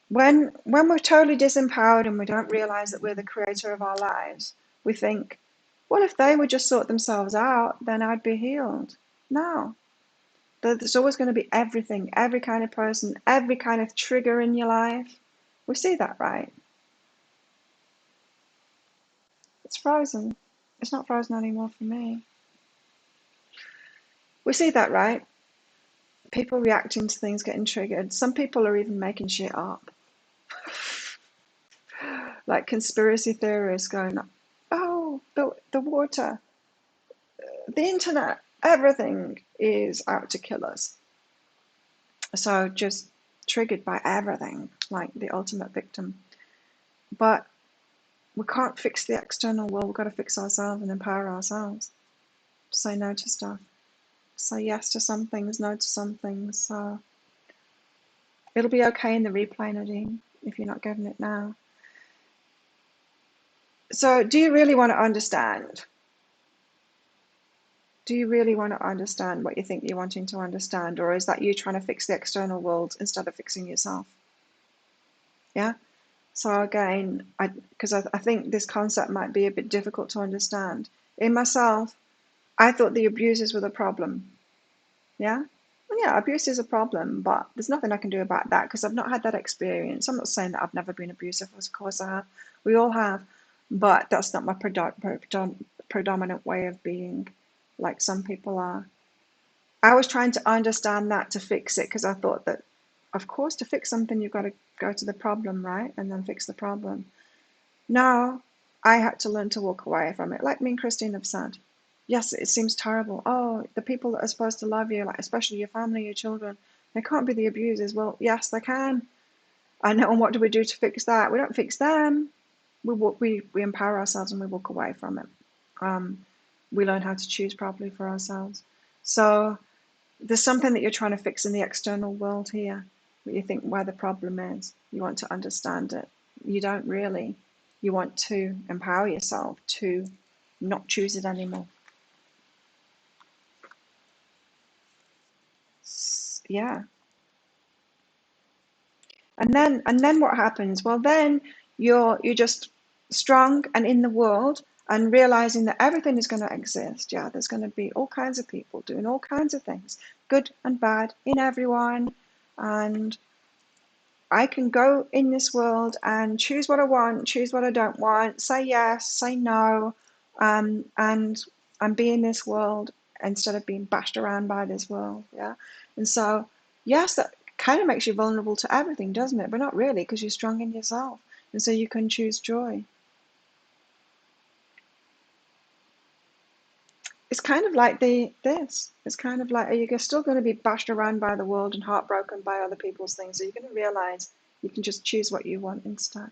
Speaker 1: When we're totally disempowered and we don't realize that we're the creator of our lives, we think, well, if they would just sort themselves out, then I'd be healed. No. There's always going to be everything, every kind of person, every kind of trigger in your life. We see that, right? It's frozen. It's not frozen anymore for me. We see that, right? People reacting to things, getting triggered. Some people are even making shit up. Like conspiracy theorists going, oh, the water, the internet, everything is out to kill us. So just triggered by everything, like the ultimate victim. But we can't fix the external world. We've got to fix ourselves and empower ourselves. Say no to stuff. Say yes to some things, no to some things. So it'll be okay in the replay, Nadine, if you're not getting it now. So do you really want to understand? Do you really want to understand what you think you're wanting to understand? Or is that you trying to fix the external world instead of fixing yourself? Yeah? So again, because I think this concept might be a bit difficult to understand. In myself, I thought the abusers were the problem. Yeah? Well, yeah, abuse is a problem, but there's nothing I can do about that because I've not had that experience. I'm not saying that I've never been abusive, of course I have. We all have. But that's not my predominant way of being, like some people are. I was trying to understand that to fix it because I thought that, of course, to fix something, you've got to go to the problem, right? And then fix the problem. No, I had to learn to walk away from it. Like me and Christine have said. Yes, it seems terrible. Oh, the people that are supposed to love you, like especially your family, your children, they can't be the abusers. Well, yes, they can. I know. And what do we do to fix that? We don't fix them. We empower ourselves and we walk away from it. We learn how to choose properly for ourselves. So there's something that you're trying to fix in the external world here. What you think where the problem is. You want to understand it. You don't really. You want to empower yourself to not choose it anymore. Yeah. And then what happens? Well, then you're just strong and in the world and realizing that everything is going to exist. Yeah, there's going to be all kinds of people doing all kinds of things, good and bad in everyone. And I can go in this world and choose what I want, choose what I don't want, say yes, say no, and be in this world instead of being bashed around by this world. Yeah. And so, yes, that kind of makes you vulnerable to everything, doesn't it? But not really, because you're strong in yourself. And so you can choose joy. It's kind of like this. It's kind of like you're still going to be bashed around by the world and heartbroken by other people's things. So you're going to realize you can just choose what you want instead.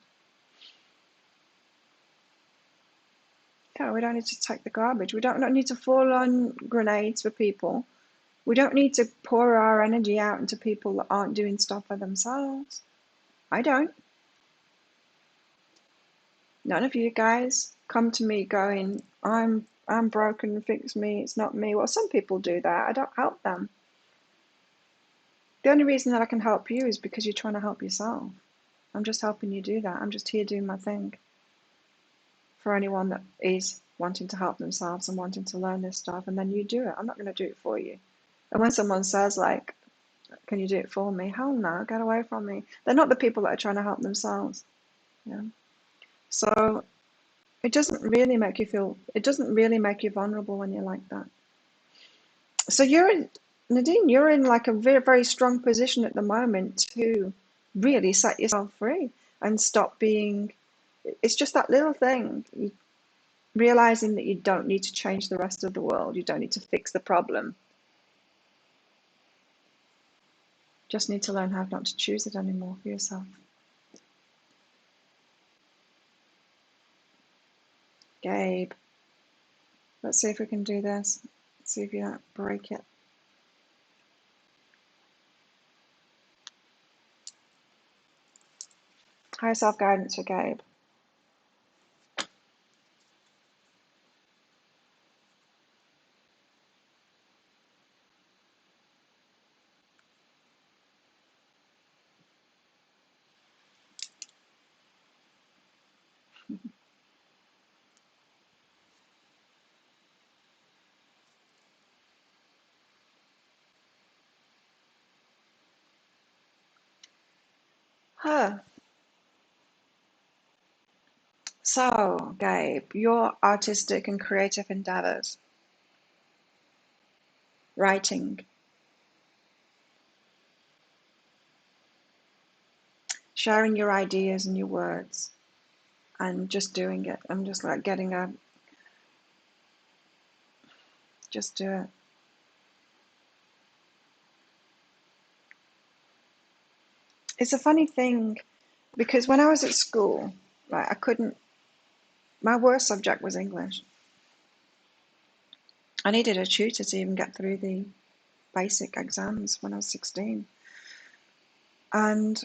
Speaker 1: Yeah, we don't need to take the garbage. We don't need to fall on grenades for people. We don't need to pour our energy out into people that aren't doing stuff for themselves. I don't. None of you guys come to me going, I'm broken, fix me, it's not me. Well, some people do that. I don't help them. The only reason that I can help you is because you're trying to help yourself. I'm just helping you do that. I'm just here doing my thing. For anyone that is wanting to help themselves and wanting to learn this stuff, and then you do it. I'm not going to do it for you. And when someone says, like, can you do it for me? Hell no, get away from me. They're not the people that are trying to help themselves. Yeah. So it doesn't really make you vulnerable when you're like that. So Nadine, you're in like a very, very strong position at the moment to really set yourself free and stop being, it's just that little thing. Realizing that you don't need to change the rest of the world. You don't need to fix the problem. Just need to learn how not to choose it anymore for yourself. Gabe, let's see if we can do this. Let's see if you don't break it. Higher self-guidance for Gabe. Huh. So, Gabe, your artistic and creative endeavors. writing, sharing your ideas and your words, and just doing it. I'm just like just do it. It's a funny thing because when I was at school, like my worst subject was English. I needed a tutor to even get through the basic exams when I was 16. And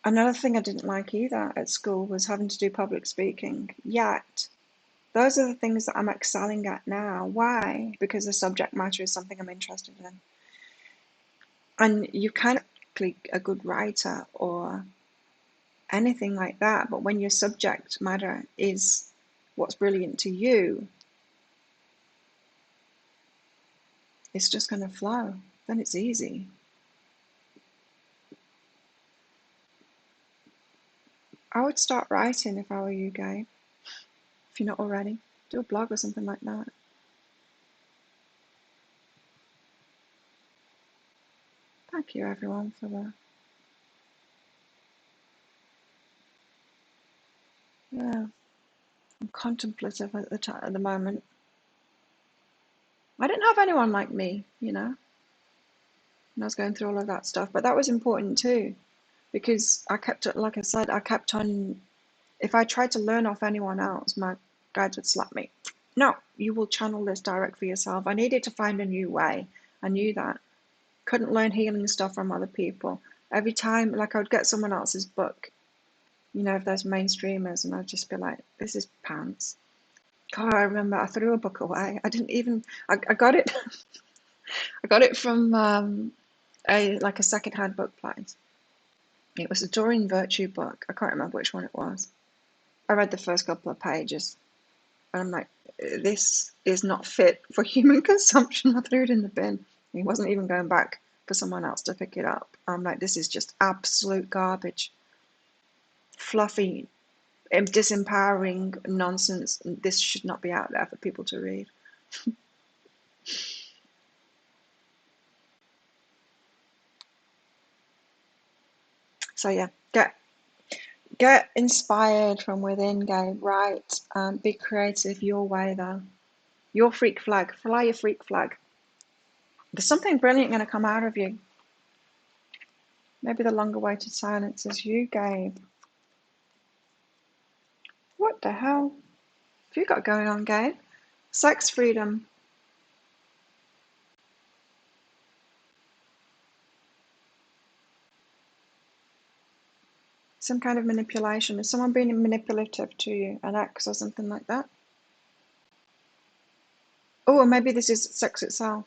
Speaker 1: another thing I didn't like either at school was having to do public speaking. Yet, those are the things that I'm excelling at now. Why? Because the subject matter is something I'm interested in. And you can't be a good writer or anything like that, but when your subject matter is what's brilliant to you, it's just going to flow. Then it's easy. I would start writing if I were you, Gabe. If you're not already, do a blog or something like that. Thank you, everyone, for the yeah. I'm contemplative at the moment. I didn't have anyone like me, when I was going through all of that stuff, but that was important too, because I kept it, like I said, I kept on. If I tried to learn off anyone else, my guides would slap me. No, you will channel this direct for yourself. I needed to find a new way. I knew that. Couldn't learn healing stuff from other people. Every time, like I would get someone else's book, if there's mainstreamers, and I'd just be like, this is pants. God, I remember I threw a book away. I didn't even, I got it, I got it from a second-hand book place. It was a Doreen Virtue book. I can't remember which one it was. I read the first couple of pages, and I'm like, this is not fit for human consumption. I threw it in the bin. He wasn't even going back for someone else to pick it up. I'm like, this is just absolute garbage. Fluffy, disempowering nonsense. This should not be out there for people to read. So yeah, get inspired from within, Gabe. Write, be creative your way though. Your freak flag, fly your freak flag. There's something brilliant going to come out of you. Maybe the long-awaited silence is you, Gabe. What the hell have you got going on, Gabe? Sex freedom. Some kind of manipulation. Is someone being manipulative to you? An ex or something like that? Oh, or maybe this is sex itself.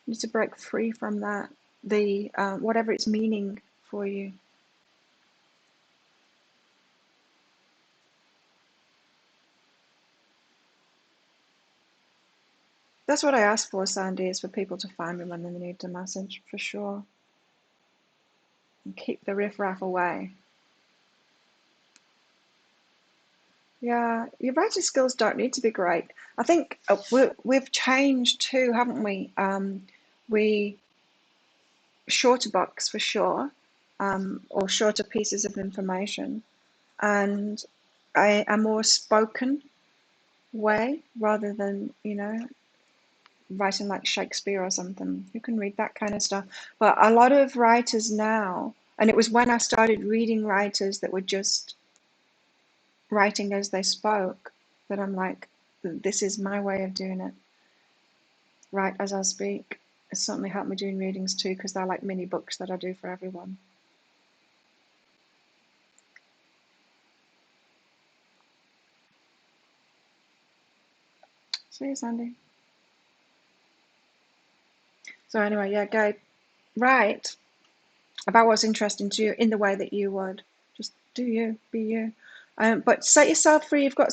Speaker 1: You need to break free from that. The whatever its meaning for you. That's what I ask for, Sandy, is for people to find me when they need a message, for sure. And keep the riffraff away. Yeah, your writing skills don't need to be great. I think we've changed too, haven't we? We shorter books for sure, or shorter pieces of information, and a more spoken way rather than writing like Shakespeare or something. You can read that kind of stuff, but a lot of writers now, and it was when I started reading writers that were just writing as they spoke, that I'm like, this is my way of doing it. Write as I speak. It's certainly helped me doing readings too, because they're like mini books that I do for everyone. See you, Sandy. So anyway, yeah, go write about what's interesting to you in the way that you would. Just do you, be you. But set yourself free. You've got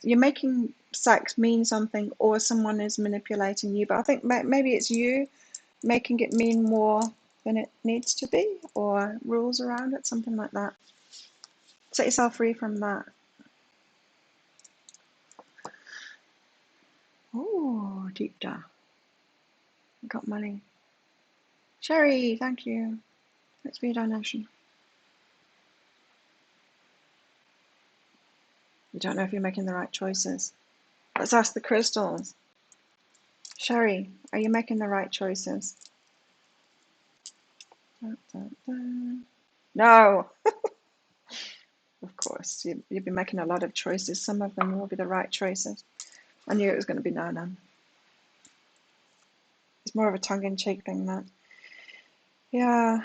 Speaker 1: you're making sex mean something, or someone is manipulating you. But I think maybe it's you making it mean more than it needs to be, or rules around it, something like that. Set yourself free from that. Oh, deep down. Got money. Sherry, thank you. Thanks for your donation. You don't know if you're making the right choices. Let's ask the crystals. Sherry, are you making the right choices? No! Of course, you've been making a lot of choices. Some of them will be the right choices. I knew it was going to be no, no. It's more of a tongue-in-cheek thing, that. Yeah.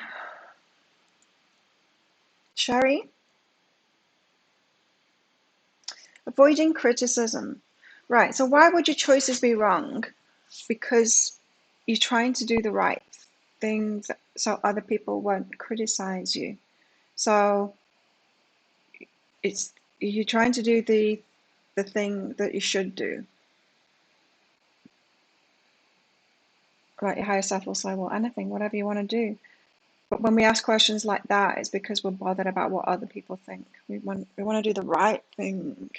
Speaker 1: Sherry? Avoiding criticism. Right, so why would your choices be wrong? Because you're trying to do the right thing so other people won't criticize you. So you're trying to do the thing that you should do. Like your higher self will say, well, anything, whatever you want to do. But when we ask questions like that, it's because we're bothered about what other people think. We want to do the right thing.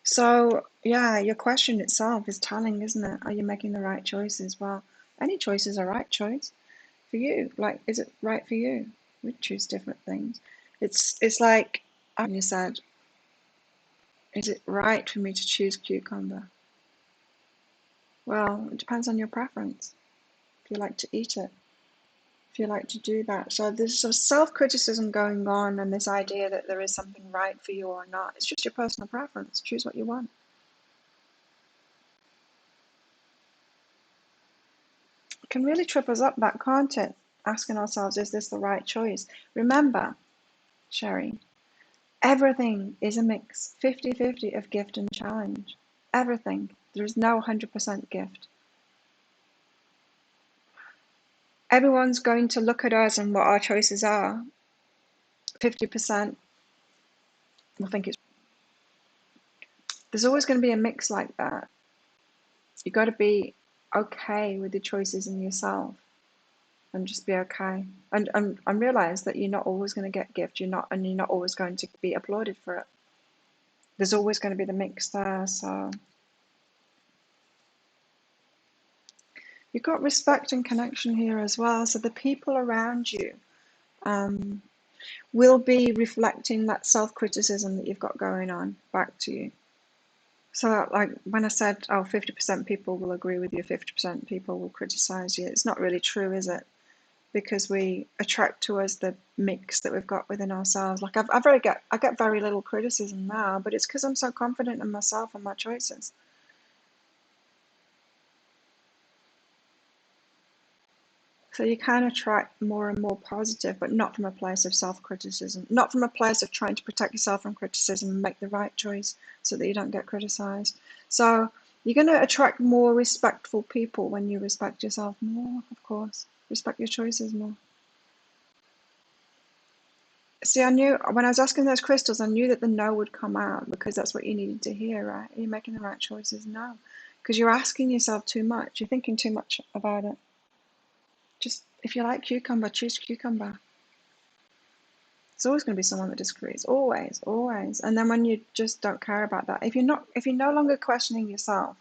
Speaker 1: So, yeah, your question itself is telling, isn't it? Are you making the right choices? Well, any choice is a right choice for you. Like, is it right for you? We choose different things. It's like you said, is it right for me to choose cucumber? Well, it depends on your preference. If you like to eat it, if you like to do that. So there's some self-criticism going on, and this idea that there is something right for you or not. It's just your personal preference. Choose what you want. It can really trip us up, that, can't it? Asking ourselves, is this the right choice? Remember, Sherry, everything is a mix, 50-50 of gift and challenge. Everything. There is no 100% gift. Everyone's going to look at us and what our choices are. 50% will think it's... There's always going to be a mix like that. You've got to be okay with the choices in yourself and just be okay. And realize that you're not always going to get gift. You're not always going to be applauded for it. There's always going to be the mix there. So you've got respect and connection here as well. So the people around you will be reflecting that self-criticism that you've got going on back to you. So, like when I said, oh, 50% people will agree with you, 50% people will criticize you, it's not really true, is it? Because we attract to us the mix that we've got within ourselves. Like I get very little criticism now, but it's because I'm so confident in myself and my choices. So you can attract more and more positive, but not from a place of self-criticism, not from a place of trying to protect yourself from criticism and make the right choice so that you don't get criticized. So you're going to attract more respectful people when you respect yourself more, of course. Respect your choices more. See, I knew when I was asking those crystals, I knew that the no would come out because that's what you needed to hear, right? Are you making the right choices? No. Because you're asking yourself too much. You're thinking too much about it. Just, if you like cucumber, choose cucumber. There's always going to be someone that disagrees. Always, always. And then when you just don't care about that, if you're no longer questioning yourself,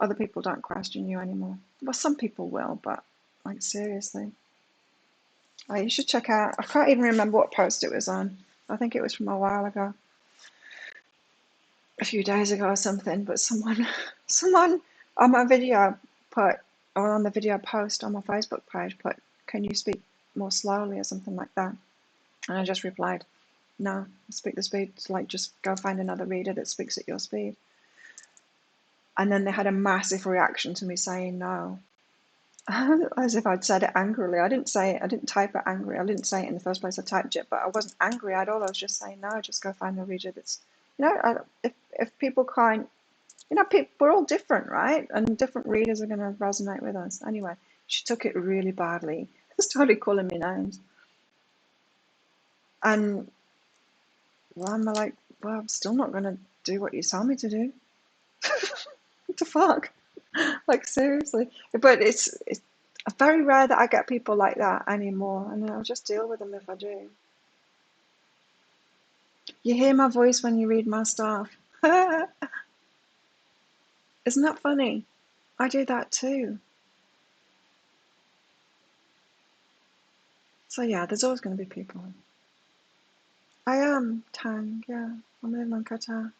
Speaker 1: other people don't question you anymore. Well, some people will, but like seriously. Oh, you should check out, I can't even remember what post it was on. I think it was from a while ago. A few days ago or something, but someone on my video put, or on the video post on my Facebook page put, can you speak more slowly or something like that? And I just replied, no, I speak the speed, like just go find another reader that speaks at your speed. And then they had a massive reaction to me saying no. As if I'd said it angrily. I didn't say it, I didn't type it angry. I didn't say it in the first place, I typed it, but I wasn't angry at all. I was just saying no, just go find a reader that's, if people can't, we're all different, right? And different readers are going to resonate with us. Anyway, she took it really badly. Started calling me names. And well, I'm like, well, I'm still not going to do what you tell me to do. What the fuck? Like, seriously. But very rare that I get people like that anymore, and I'll just deal with them if I do. You hear my voice when you read my stuff. Isn't that funny? I do that too. So yeah, there's always going to be people. I am Tang, yeah. I'm living on Kaczan.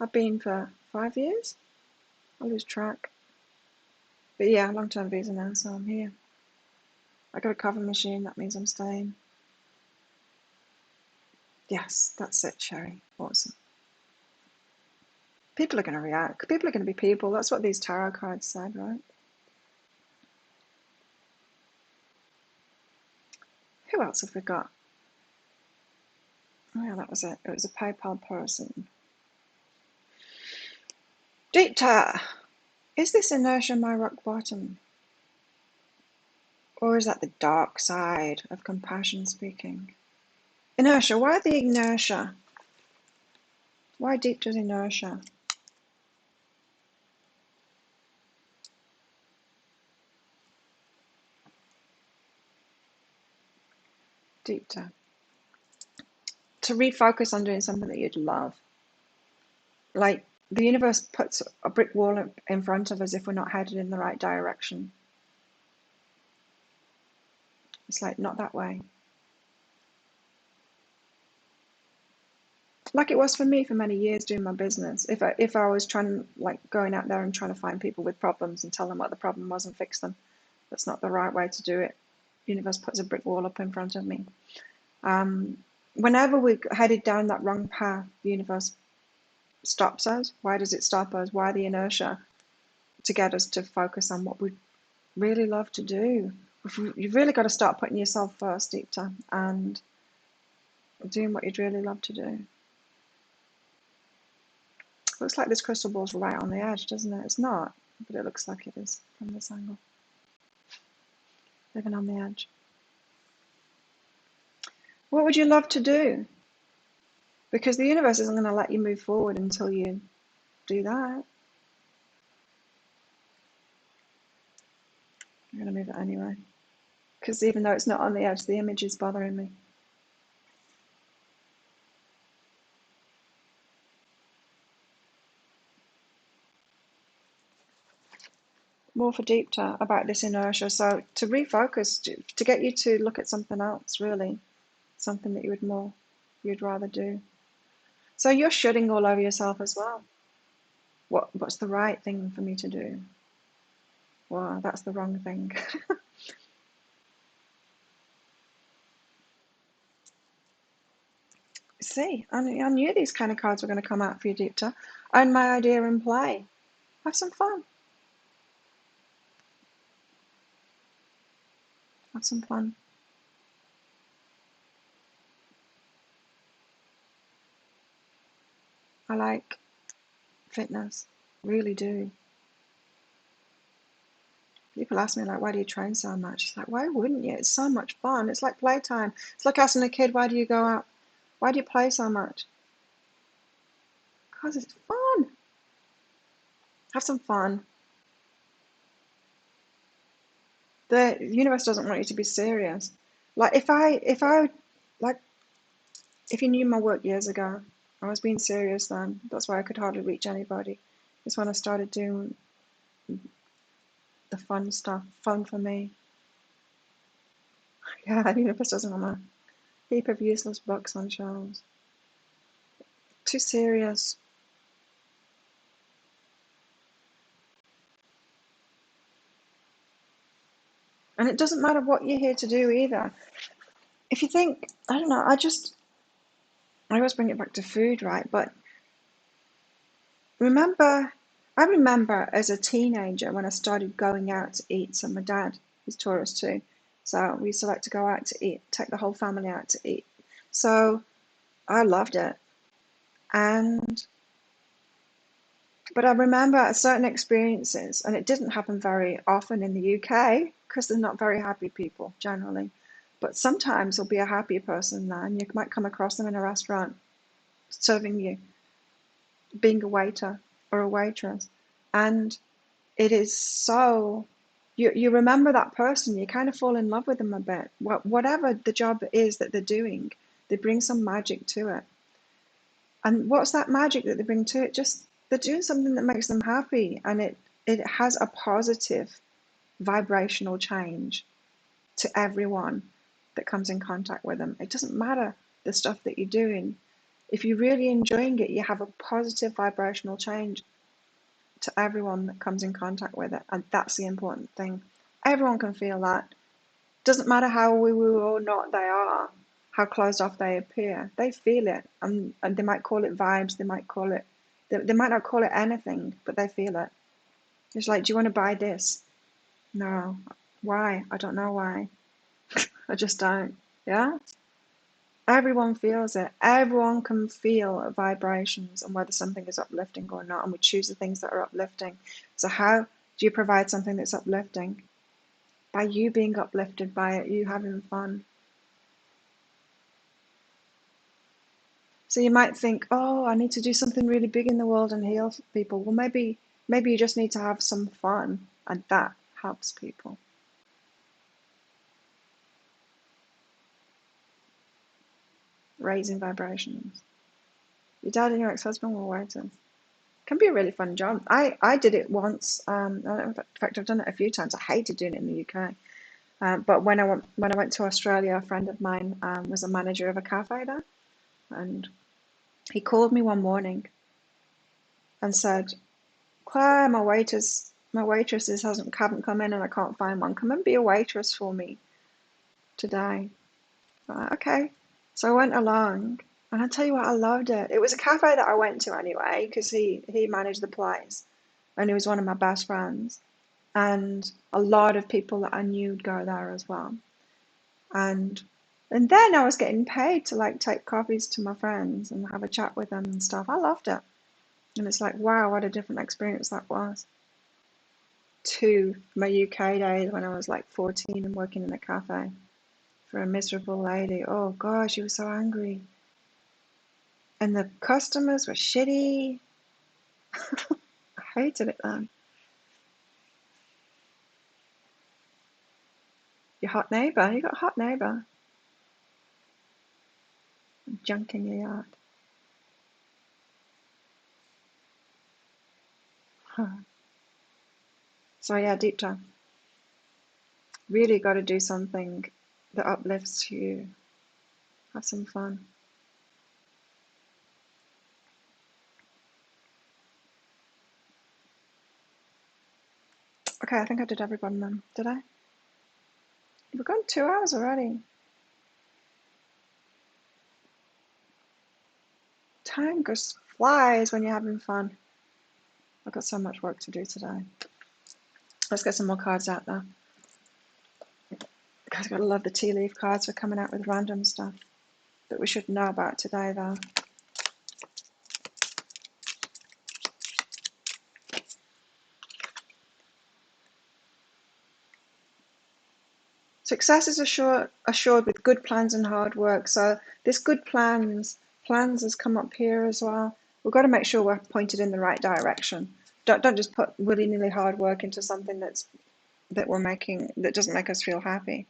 Speaker 1: I've been for 5 years. I lose track. But yeah, long-term visa now, so I'm here. I got a cover machine, that means I'm staying. Yes, that's it, Sherry. Awesome. People are going to react. People are going to be people. That's what these tarot cards said, right? Who else have we got? Oh yeah, that was it. It was a PayPal person. Dita! Is this inertia my rock bottom? Or is that the dark side of compassion speaking? Inertia, why the inertia? Why deep does inertia? Dita. To refocus on doing something that you'd love. Like the universe puts a brick wall in front of us if we're not headed in the right direction. It's like, not that way. Like it was for me for many years doing my business. If I was trying, like going out there and trying to find people with problems and tell them what the problem was and fix them, that's not the right way to do it. The universe puts a brick wall up in front of me. Whenever we're headed down that wrong path, the universe stops us. Why does it stop us? Why the inertia? To get us to focus on what we really love to do. You've really got to start putting yourself first, Deepta, and doing what you'd really love to do. Looks like this crystal ball's right on the edge, doesn't it? It's not, but it looks like it is from this angle. Living on the edge. What would you love to do? Because the universe isn't going to let you move forward until you do that. I'm going to move it anyway. Because even though it's not on the edge, the image is bothering me. More for Deepta about this inertia. So to refocus, to get you to look at something else, really. Something that you'd rather do. So you're shitting all over yourself as well. What's the right thing for me to do? Well, that's the wrong thing. See, I knew these kind of cards were going to come out for you, Deepta. Own my idea and play. Have some fun. Have some fun. I like fitness. Really do. People ask me, like, why do you train so much? It's like, why wouldn't you? It's so much fun. It's like playtime. It's like asking a kid, why do you go out? Why do you play so much? Because it's fun. Have some fun. The universe doesn't want you to be serious. Like if you knew my work years ago, I was being serious then. That's why I could hardly reach anybody. It's when I started doing the fun stuff, fun for me. Yeah, the universe doesn't want a heap of useless books on shelves. Too serious. And it doesn't matter what you're here to do either. If you think, I don't know, I always bring it back to food, right? But I remember as a teenager when I started going out to eat. So my dad is Taurus too. So we used to like to go out to eat, take the whole family out to eat. So I loved it. But I remember certain experiences, and it didn't happen very often in the UK because they're not very happy people generally. But sometimes there'll be a happy person there, and you might come across them in a restaurant serving you, being a waiter or a waitress. And it is so, you remember that person, you kind of fall in love with them a bit. Whatever the job is that they're doing, they bring some magic to it. And what's that magic that they bring to it? Just they're doing something that makes them happy, and it has a positive vibrational change to everyone that comes in contact with them. It doesn't matter the stuff that you're doing. If you're really enjoying it, you have a positive vibrational change to everyone that comes in contact with it. And that's the important thing. Everyone can feel that. Doesn't matter how woo-woo or not they are, how closed off they appear. They feel it. And they might call it vibes. They might call it, they might not call it anything, but they feel it. It's like, do you want to buy this? No. Why? I don't know why. I just don't. Yeah? Everyone feels it. Everyone can feel vibrations and whether something is uplifting or not. And we choose the things that are uplifting. So how do you provide something that's uplifting? By you being uplifted by it, you having fun. So you might think, oh, I need to do something really big in the world and heal people. Well, maybe you just need to have some fun, and that helps people. Raising vibrations. Your dad and your ex-husband were waiters. Can be a really fun job. I did it once. In fact, I've done it a few times. I hated doing it in the UK. But when I went to Australia, a friend of mine was a manager of a cafe there, and he called me one morning and said, "Claire, my waitresses haven't come in, and I can't find one. Come and be a waitress for me today." Okay. So I went along, and I tell you what, I loved it. It was a cafe that I went to anyway because he managed the place, and he was one of my best friends. And a lot of people that I knew would go there as well. And then I was getting paid to like take coffees to my friends and have a chat with them and stuff. I loved it. And it's like, wow, what a different experience that was to my UK days when I was like 14 and working in a cafe for a miserable lady. Oh gosh, she was so angry. And the customers were shitty. I hated it then. Your hot neighbour, you got a hot neighbour. Junk in your yard. So yeah, deep dive. Really got to do something that uplifts you. Have some fun. Okay, I think I did everybody then. Did I? We've gone 2 hours already. Time just flies when you're having fun. I've got so much work to do today. Let's get some more cards out there. Guys, gotta love the tea leaf cards for coming out with random stuff that we should know about today, though. Success is assured with good plans and hard work. So this good plans has come up here as well. We've got to make sure we're pointed in the right direction. Don't just put willy-nilly hard work into something that we're making that doesn't make us feel happy.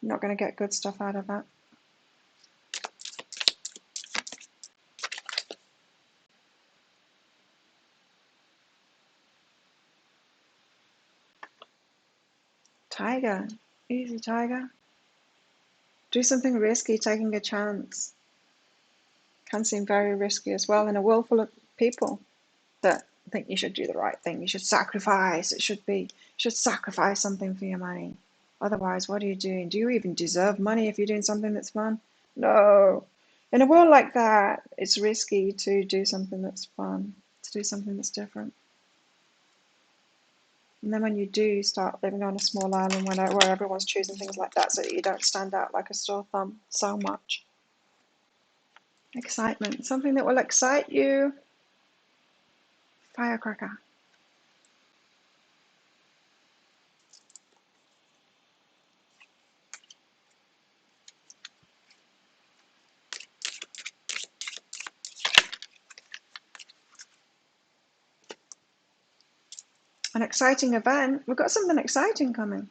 Speaker 1: You're not going to get good stuff out of that. Tiger, easy tiger. Do something risky, taking a chance. Can seem very risky as well in a world full of people that think you should do the right thing. You should sacrifice. You should sacrifice something for your money. Otherwise, what are you doing? Do you even deserve money if you're doing something that's fun? No. In a world like that, it's risky to do something that's fun, to do something that's different. And then when you do start living on a small island where everyone's choosing things like that so that you don't stand out like a sore thumb so much. Excitement, something that will excite you. Firecracker. An exciting event. We've got something exciting coming.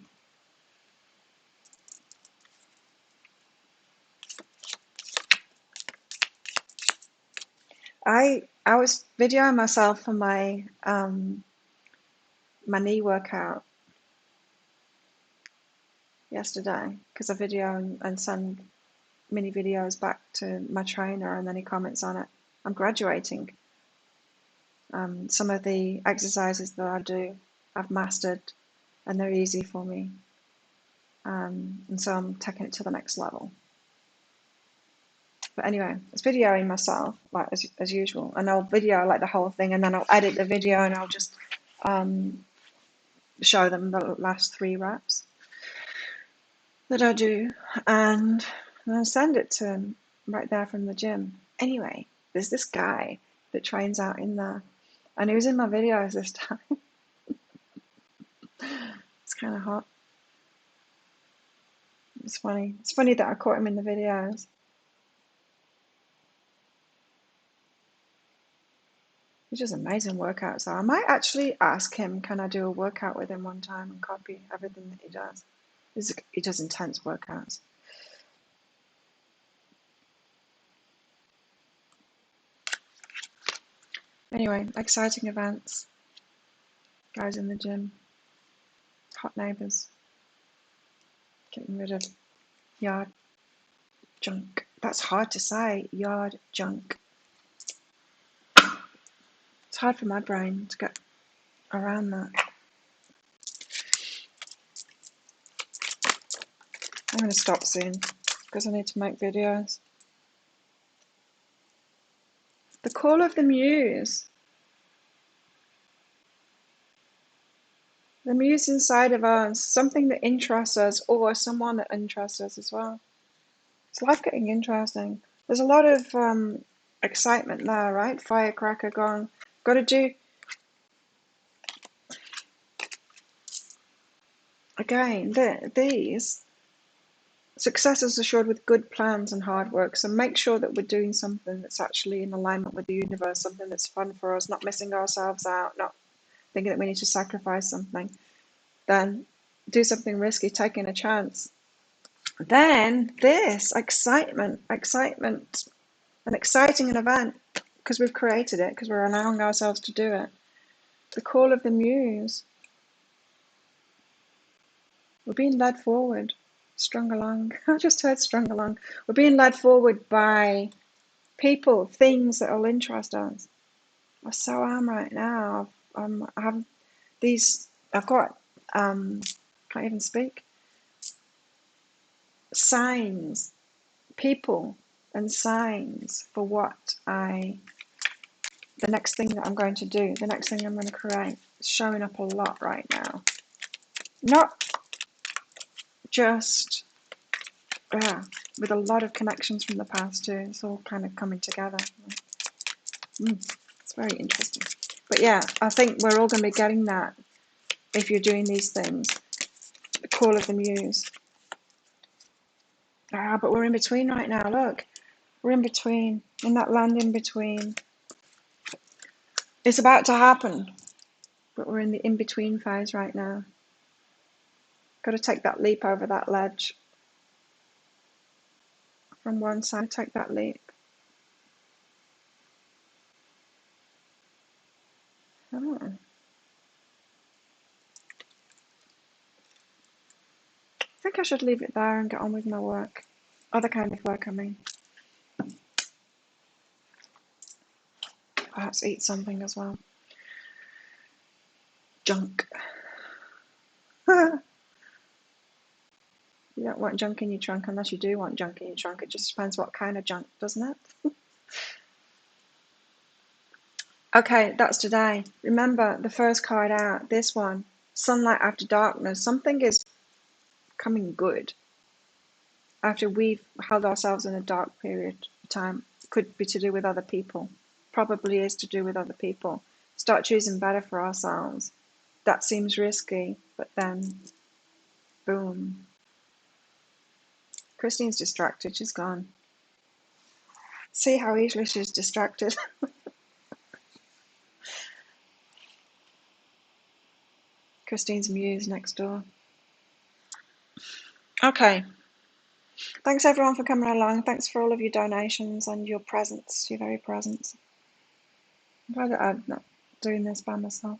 Speaker 1: I was videoing myself for my my knee workout yesterday because I video and send mini videos back to my trainer, and then he comments on it. I'm graduating. Some of the exercises that I do, I've mastered, and they're easy for me. And so I'm taking it to the next level. But anyway, I was videoing myself like as usual, and I'll video like the whole thing, and then I'll edit the video, and I'll just show them the last 3 reps that I do, and I'll send it to him right there from the gym. Anyway, there's this guy that trains out in there, and he was in my videos this time. It's kind of hot. It's funny. It's funny that I caught him in the videos. He does amazing workouts. So I might actually ask him, can I do a workout with him one time and copy everything that he does? He does intense workouts. Anyway, exciting events. Guys in the gym. Hot neighbours. Getting rid of yard junk. That's hard to say, yard junk. It's hard for my brain to get around that. I'm going to stop soon because I need to make videos. The call of the muse. The muse inside of us, something that interests us, or someone that interests us as well. It's life getting interesting. There's a lot of excitement there, right? Firecracker going. Got to do. Again, these success is assured with good plans and hard work. So make sure that we're doing something that's actually in alignment with the universe, something that's fun for us, not missing ourselves out, not thinking that we need to sacrifice something. Then do something risky, taking a chance. Then this excitement, an exciting event because we've created it, because we're allowing ourselves to do it. The call of the muse. We're being led forward, strung along. I just heard strung along. We're being led forward by people, things that will interest us. I so am right now. I have these. I've got. Can't even speak. Signs, people, and signs for what the next thing that I'm going to do, the next thing I'm going to create, is showing up a lot right now. Not just with a lot of connections from the past too. It's all kind of coming together. It's very interesting. But yeah, I think we're all going to be getting that if you're doing these things. The call of the muse. But we're in between right now. Look, we're in between, in that land in between. It's about to happen, but we're in the in-between phase right now. Got to take that leap over that ledge. From one side, take that leap. Oh. I think I should leave it there and get on with my work. Other kind of work, I mean. Perhaps eat something as well. Junk. You don't want junk in your trunk unless you do want junk in your trunk. It just depends what kind of junk, doesn't it? Okay, that's today. Remember the first card out, this one, sunlight after darkness. Something is coming good after we've held ourselves in a dark period of time. Could be to do with other people. Probably is to do with other people. Start choosing better for ourselves. That seems risky, but then, boom. Christine's distracted. She's gone. See how easily she's distracted. Christine's muse next door. Okay. Thanks everyone for coming along. Thanks for all of your donations and your presence, your very presence. I'm glad that I'm not doing this by myself.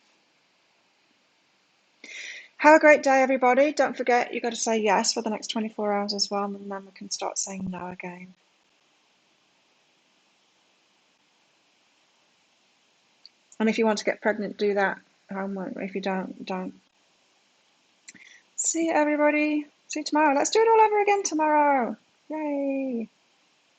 Speaker 1: Have a great day, everybody. Don't forget, you've got to say yes for the next 24 hours as well, and then we can start saying no again. And if you want to get pregnant, do that. If you don't, don't. See you, everybody. See you tomorrow. Let's do it all over again tomorrow. Yay.